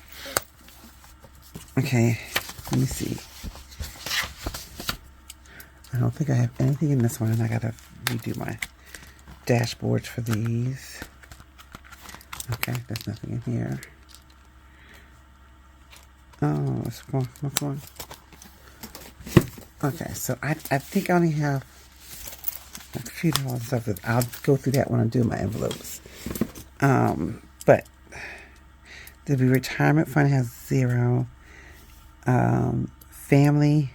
Okay, let me see. I don't think I have anything in this one, and I got to redo my dashboards for these. Okay, there's nothing in here. Oh, it's come on. Okay, so I think I only have a few dollars of it. I'll go through that when I do my envelopes. But the retirement fund has 0. Family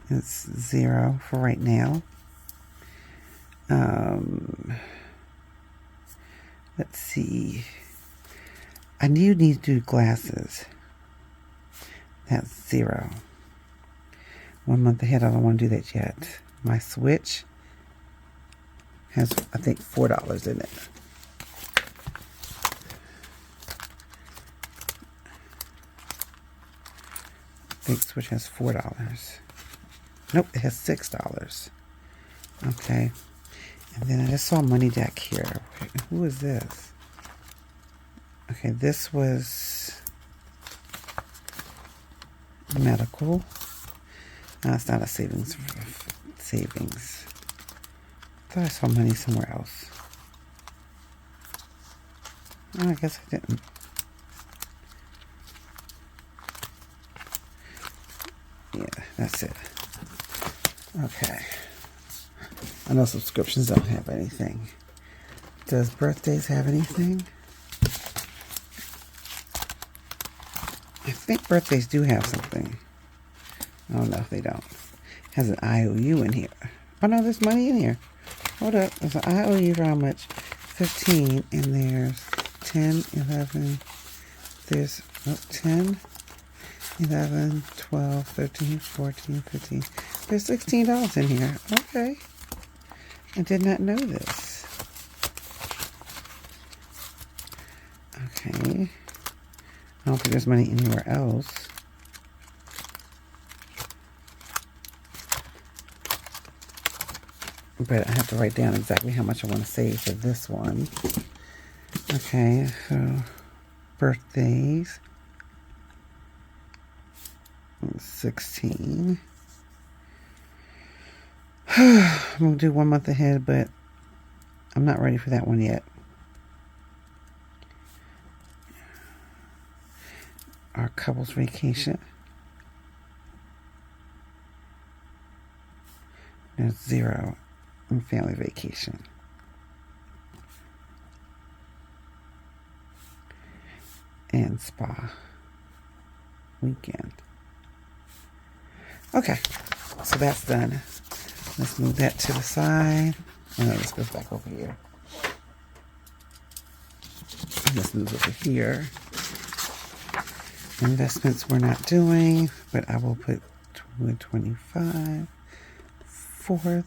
is 0 for right now. Let's see. I do need to do glasses. That's 0. 1 month ahead, I don't want to do that yet. My Switch has, I think, $4 in it. I think Switch has $4. Nope, it has $6. Okay. And then I just saw Money Jack here. Who is this? Okay, this was medical. No, it's not a savings. I thought I saw money somewhere else. Oh, I guess I didn't. Yeah, that's it. Okay. I know subscriptions don't have anything. Does birthdays have anything? I think birthdays do have something. I don't know if they don't. It has an IOU in here. Oh no, there's money in here. Hold up. There's an IOU for how much? 15. And there's 10, 11. There's 10, 11, 12, 13, 14, 15. There's $16 in here. Okay. I did not know this. Okay. I don't think there's money anywhere else. But I have to write down exactly how much I want to save for this one. Okay, so birthdays. 16. I'm going to do 1 month ahead, but I'm not ready for that one yet. Our couple's vacation. There's 0 in family vacation. And spa weekend. Okay, so that's done. Let's move that to the side. Oh no, this goes back over here. Let's move over here. Investments we're not doing, but I will put 25, 4th,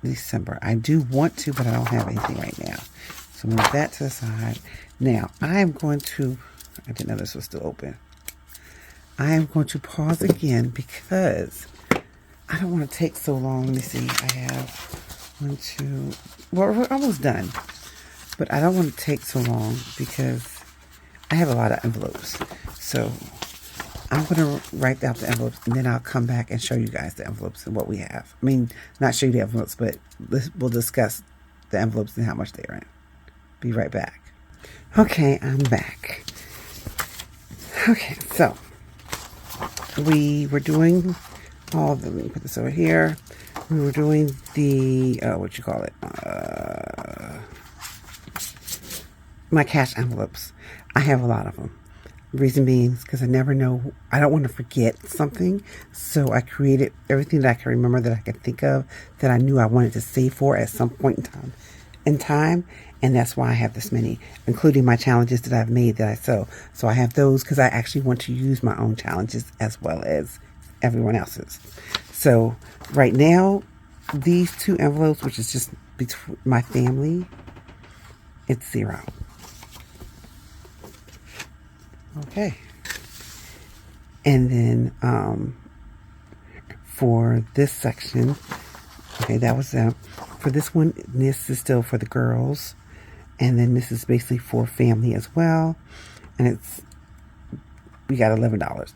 December. I do want to, but I don't have anything right now. So move that to the side. Now, I am going to, I didn't know this was still open. I am going to pause again because I don't want to take so long. Let me see. I have 1, 2, well, we're almost done. But I don't want to take so long because I have a lot of envelopes. So I'm going to write out the envelopes and then I'll come back and show you guys the envelopes and what we have. I mean, not show you the envelopes, but we'll discuss the envelopes and how much they are in. Be right back. Okay, I'm back. Okay, so we were doing all the, let me put this over here. We were doing the, what you call it? My cash envelopes. I have a lot of them. Reason being is because I never know, I don't want to forget something. So I created everything that I can remember, that I can think of, that I knew I wanted to save for at some point in time. And that's why I have this many, including my challenges that I've made that I sew. So I have those because I actually want to use my own challenges as well as everyone else's. So right now, these 2 envelopes, which is just between my family, it's 0. Okay. And then for this section, okay, that was for this one, this is still for the girls. And then this is basically for family as well. And we got $11.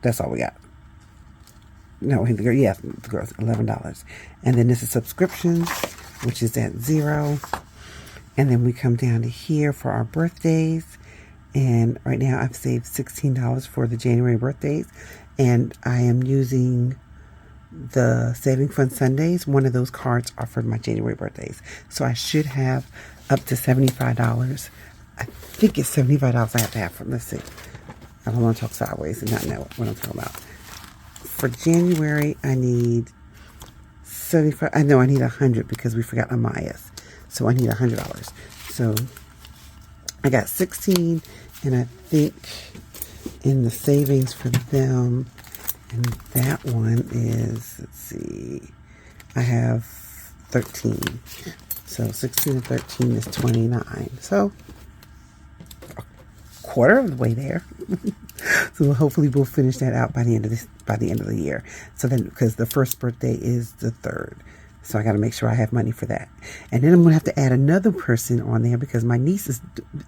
That's all we got. No, the girls, $11. And then this is subscriptions, which is at 0. And then we come down to here for our birthdays. And right now I've saved $16 for the January birthdays. And I am using the Saving Fun Sundays. One of those cards are for my January birthdays. So I should have up to $75. I think it's $75 I have to have from, let's see. I don't want to talk sideways and not know what I'm talking about. For January, I need 75. I know I need 100 because we forgot Amaya's. So I need $100. So I got 16, and I think in the savings for them, and that one is, let's see, I have 13. So 16 and 13 is 29. So a quarter of the way there. So hopefully we'll finish that out by the end of the year. So then, because the first birthday is the 3rd. So I got to make sure I have money for that. And then I'm going to have to add another person on there because my niece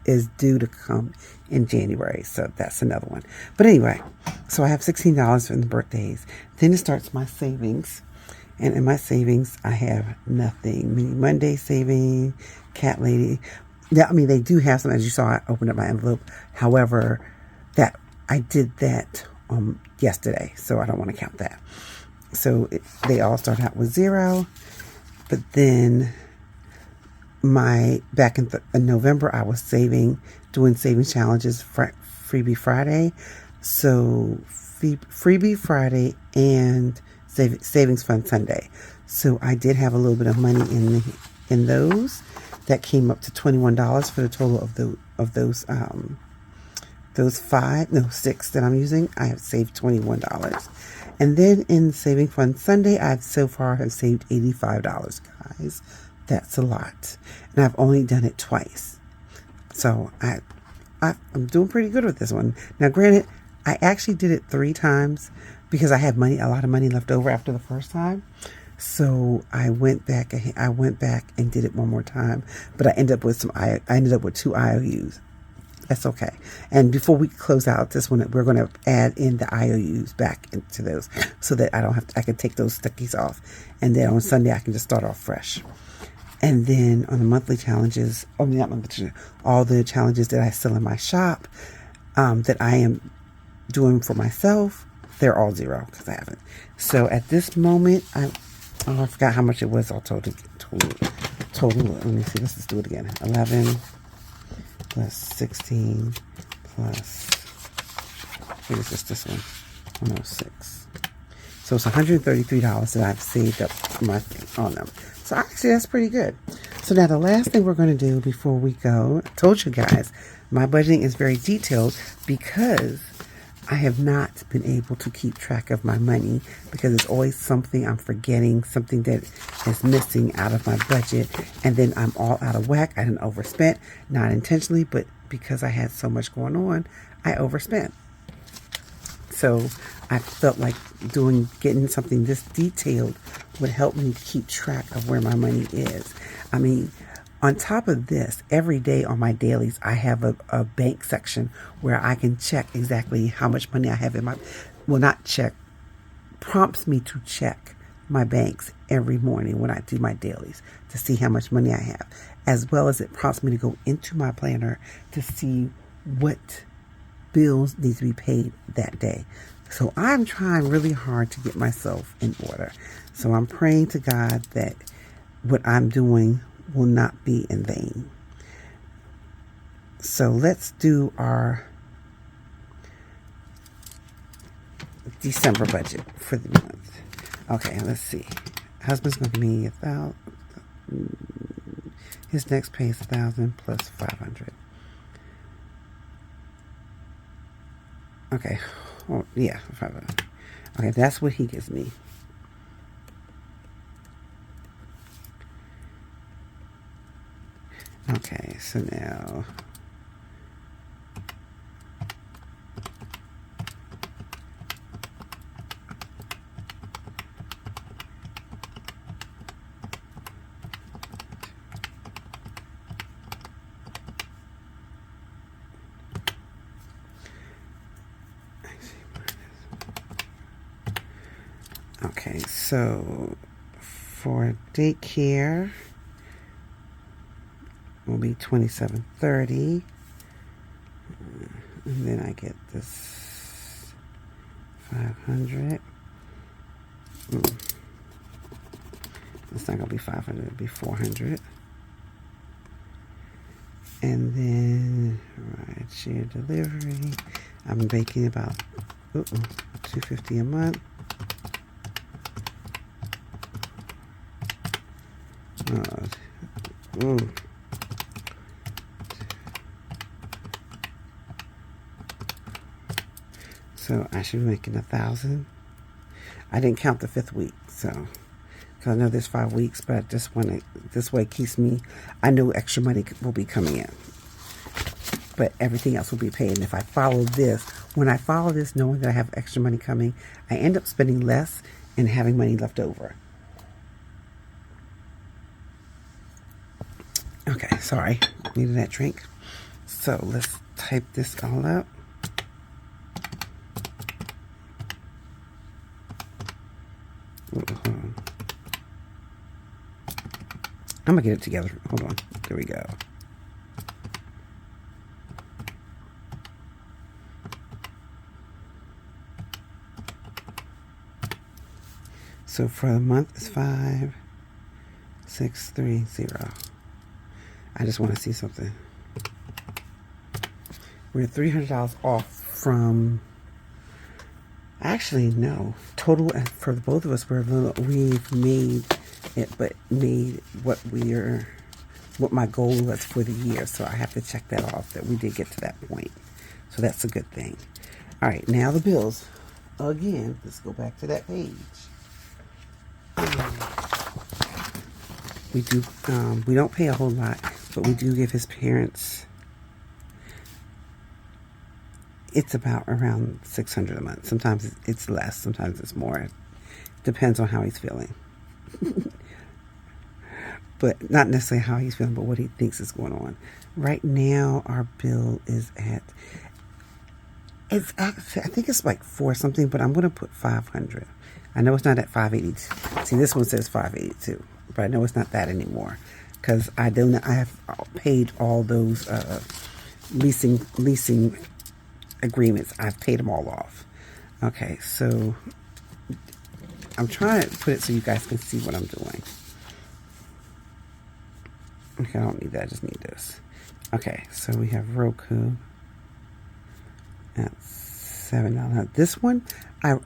is due to come in January. So that's another one. But anyway, so I have $16 for the birthdays. Then it starts my savings. And in my savings, I have nothing. Mini Monday saving, Cat Lady. Yeah, I mean, they do have some, as you saw, I opened up my envelope. However, that I did that yesterday, so I don't want to count that. So they all start out with 0. But then back in November, I was doing saving challenges, Freebie Friday. So Freebie Friday and Savings Fund Sunday. So I did have a little bit of money in those. That came up to $21 for the total of those 6 that I'm using. I have saved $21. And then in Saving Fund Sunday, so far have saved $85, guys. That's a lot. And I've only done it twice. So I'm doing pretty good with this one. Now, granted, I actually did it 3 times because I had a lot of money left over after the first time. So I went back and did it one more time. But I ended up with 2 IOUs. That's okay. And before we close out this one, we're going to add in the IOUs back into those so that I can take those stickies off. And then on Sunday, I can just start off fresh. And then on the monthly challenges, all the challenges that I sell in my shop, that I am doing for myself, they're all 0 because I haven't. So at this moment, I forgot how much it was all total. Let me see. Let's just do it again. 11 plus 16 plus, what is this one? 106. So it's $133 that I've saved up on them. So actually, that's pretty good. So now the last thing we're going to do before we go, I told you guys, my budgeting is very detailed because I have not been able to keep track of my money because it's always something I'm forgetting, something that is missing out of my budget, and then I'm all out of whack. I didn't overspent, not intentionally, but because I had so much going on, I overspent. So I felt like getting something this detailed would help me keep track of where my money is. I mean, on top of this, every day on my dailies, I have a bank section where I can check exactly how much money I have in my, well, not check, prompts me to check my banks every morning when I do my dailies to see how much money I have, as well as it prompts me to go into my planner to see what bills need to be paid that day. So I'm trying really hard to get myself in order. So I'm praying to God that what I'm doing will not be in vain. So let's do our December budget for the month. Okay, let's see. Husband's going to give me 1,000. His next pay is 1,000 plus 500. Okay. Oh, yeah, 500. Okay, that's what he gives me. Okay, so now okay, so for daycare will be $27.30, and then I get this 500. It's not gonna be 500; it'll be 400. And then ride share delivery. I'm making about $250 a month. So I should be making 1,000. I didn't count the 5th week, so because I know there's 5 weeks, but I just want to. This way keeps me. I know extra money will be coming in, but everything else will be paid. And if I follow this, when I follow this, knowing that I have extra money coming, I end up spending less and having money left over. Okay, sorry, needed that drink. So let's type this all up. I'm gonna get it together. Hold on. There we go. So for the month it's 5,630. I just want to see something. We're $300 off from. Actually, no. Total for both of us, we've made it, but made what my goal was for the year. So I have to check that off that we did get to that point. So that's a good thing. All right, now the bills. Again, let's go back to that page. We don't pay a whole lot, but we do give his parents. It's about around $600 a month. Sometimes it's less, sometimes it's more. Depends on how he's feeling. But not necessarily how he's feeling, but what he thinks is going on. Right now, our bill is at, it's actually, I think it's like 4 something, but I'm going to put 500. I know it's not at 582. See, this one says 582, but I know it's not that anymore because I have paid all those leasing agreements. I've paid them all off. Okay, so I'm trying to put it so you guys can see what I'm doing. Okay, I don't need that. I just need this. Okay, so we have Roku. That's $7. This one, I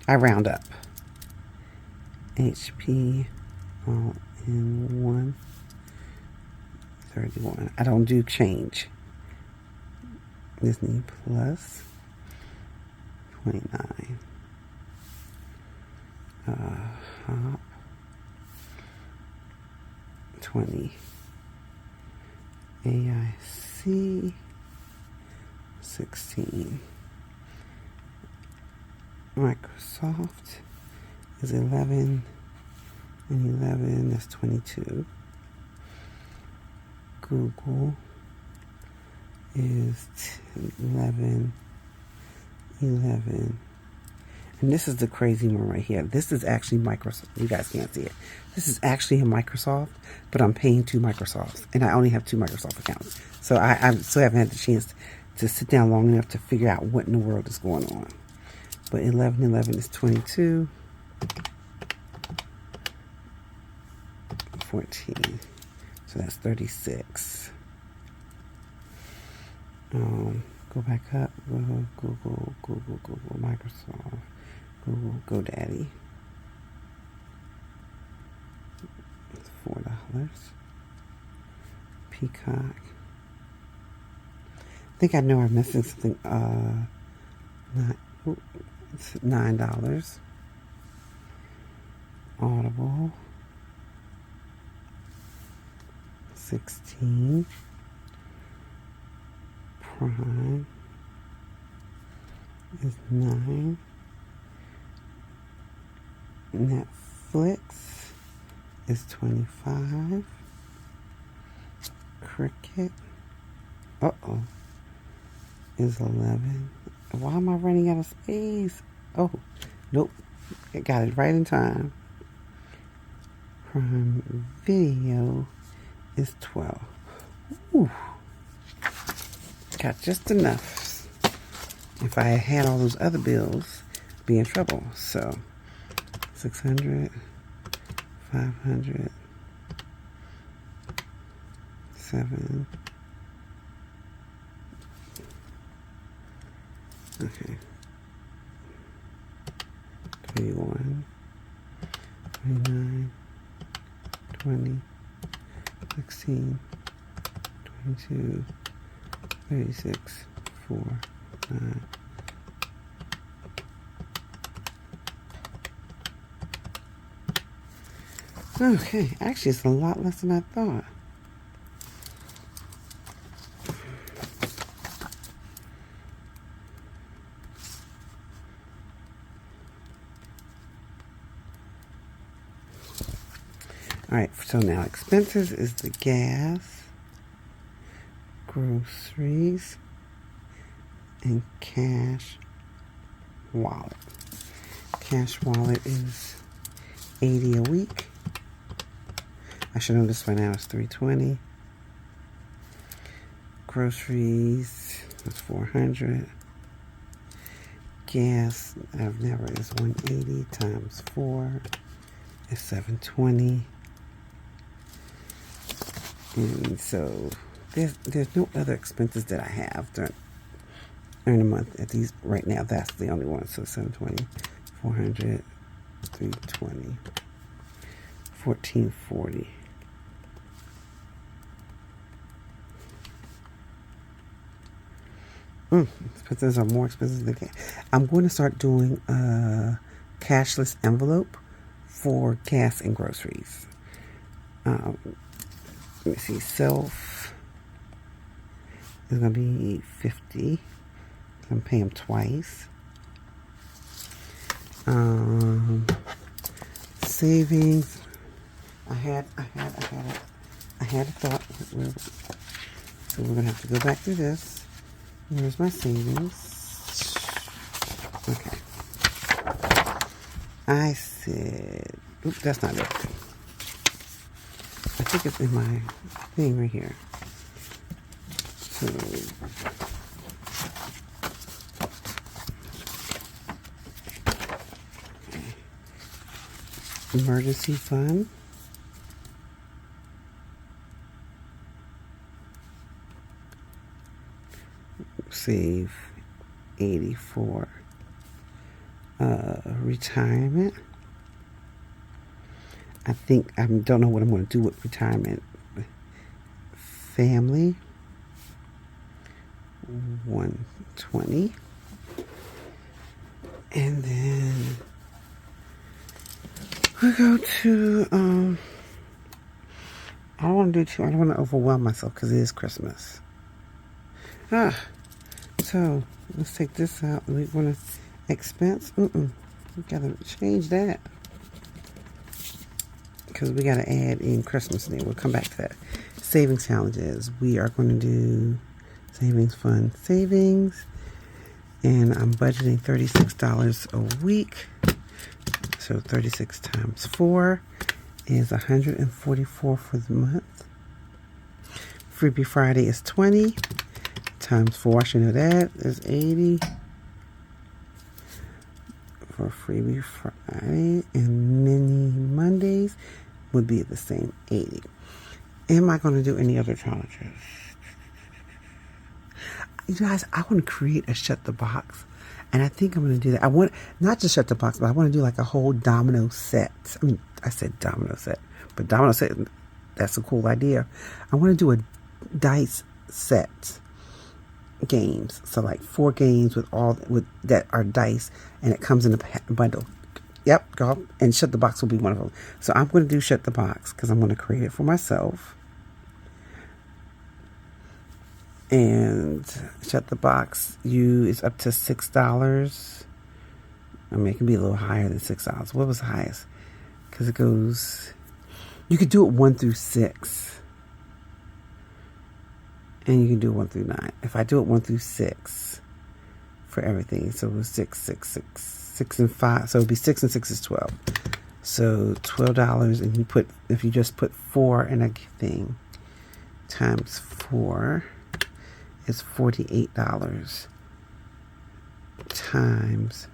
round up. HP all in one. 31. I don't do change. Disney Plus, $29. Hop, 20. AIC, 16. Microsoft is 11 and 11, that's 22. Google is 11, 11. And this is the crazy one right here. This is actually Microsoft. You guys can't see it. This is actually a Microsoft, but I'm paying 2 Microsofts. And I only have 2 Microsoft accounts. So I still haven't had the chance to sit down long enough to figure out what in the world is going on. But 11, 11 is 22. 14. So that's 36. Go back up. Google, Microsoft, Google, GoDaddy. It's $4. Peacock. I think I know I'm missing something. It's $9. Audible. 16. Prime is 9. Netflix is 25. Cricket, is 11. Why am I running out of space? Oh, nope. I got it right in time. Prime Video is 12. Ooh. Got just enough. If I had all those other bills, I'd be in trouble. So, 600, 500, 7. Okay. 21, 29, 20, 16, 22, 36, 4, 9. Okay, actually it's a lot less than I thought. Alright, so now expenses is the gas, groceries, and cash wallet. Cash wallet is $80 a week. I should know this by now. It's $320. Groceries is $400. Gas, I've never, is $180 times 4 is $720. And so there's no other expenses that I have during the month. At these right now, that's the only one. So 720, 400, 320, 1440. Expenses are more expensive than cash. I'm going to start doing a cashless envelope for gas and groceries. Let me see. Self is going to be $50. I'm paying them twice. Savings. I had a thought. So we're gonna have to go back to this. Here's my savings. Okay. I said, oops, that's not it. I think it's in my thing right here. So, emergency fund. Save 84. Retirement. I think I don't know what I'm going to do with retirement. Family $120. And then we go to, I don't want to overwhelm myself because it is Christmas. So let's take this out. We want to expense. We gotta change that because we gotta add in Christmas Day. We'll come back to that. Savings challenges. We are going to do savings fund savings, and I'm budgeting $36 a week. So 36 times 4 is 144 for the month. Freebie Friday is 20 times 4. I should know that is 80 for Freebie Friday, and Mini Mondays would be the same 80. Am I going to do any other challenges? You guys, I want to create a shut the box. And I think I'm going to do that. I want not just shut the box, but I want to do like a whole domino set. I mean, I said domino set, but domino set, that's a cool idea. I want to do a dice set games. So like 4 games with that are dice, and it comes in a bundle. Yep, go. And shut the box will be one of them. So I'm going to do shut the box because I'm going to create it for myself. And shut the box is up to $6. I mean, it can be a little higher than $6. What was the highest? Because it goes, you could do it 1 through 6, and you can do 1 through 9. If I do it 1 through 6 for everything, so it was 6 and 5. So it'd be 6 and 6 is 12. So $12, and if you just put 4 in a thing times 4. Is $48 times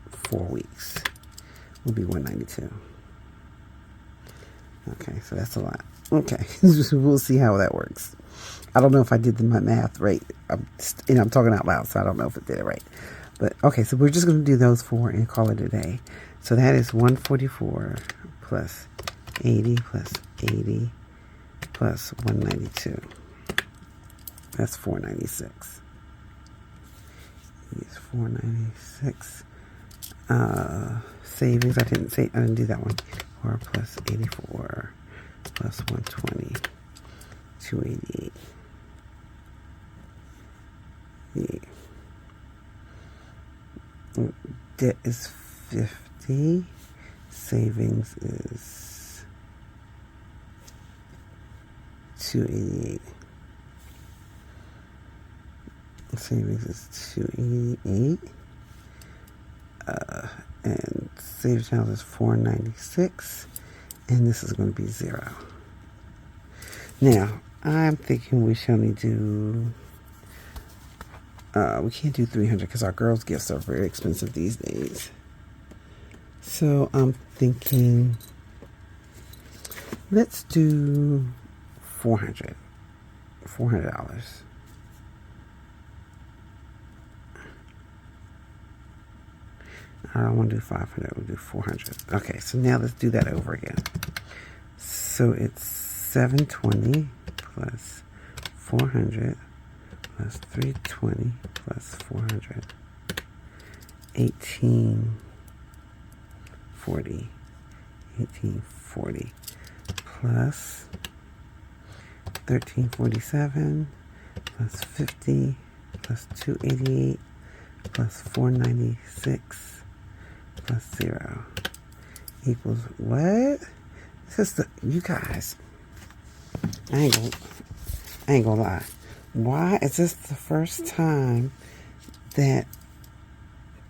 4 weeks will be $192. Okay, so that's a lot. Okay, we'll see how that works. I don't know if I did my math right. I'm talking out loud, so I don't know if it did it right. But okay, so we're just going to do those 4 and call it a day. So that is 144 plus 80 plus 80 plus 192. That's 496. It's 496. Savings. I didn't do that one. 4 plus 84 plus 120. 288. Yeah. Debt is 50. Savings is 288. Savings is 288. And savings challenge is 496. And this is going to be 0. Now, I'm thinking we should only do, we can't do 300 because our girls' gifts are very expensive these days. So I'm thinking, let's do $400. I don't want to do 500. We'll do 400. Okay, so now let's do that over again. So it's 720 plus 400 plus 320 plus 400. 1840. 1840 plus 1347 plus 50 plus 288 plus 496 plus 0 equals what? This is you guys, I ain't gonna lie. Why is this the first time that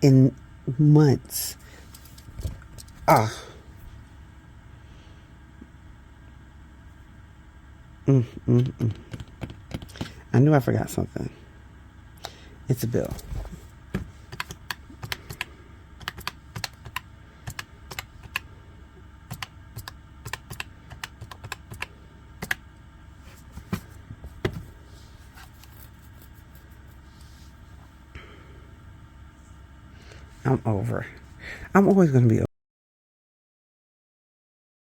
in months I knew I forgot something. It's a bill. I'm over. I'm always going to be over.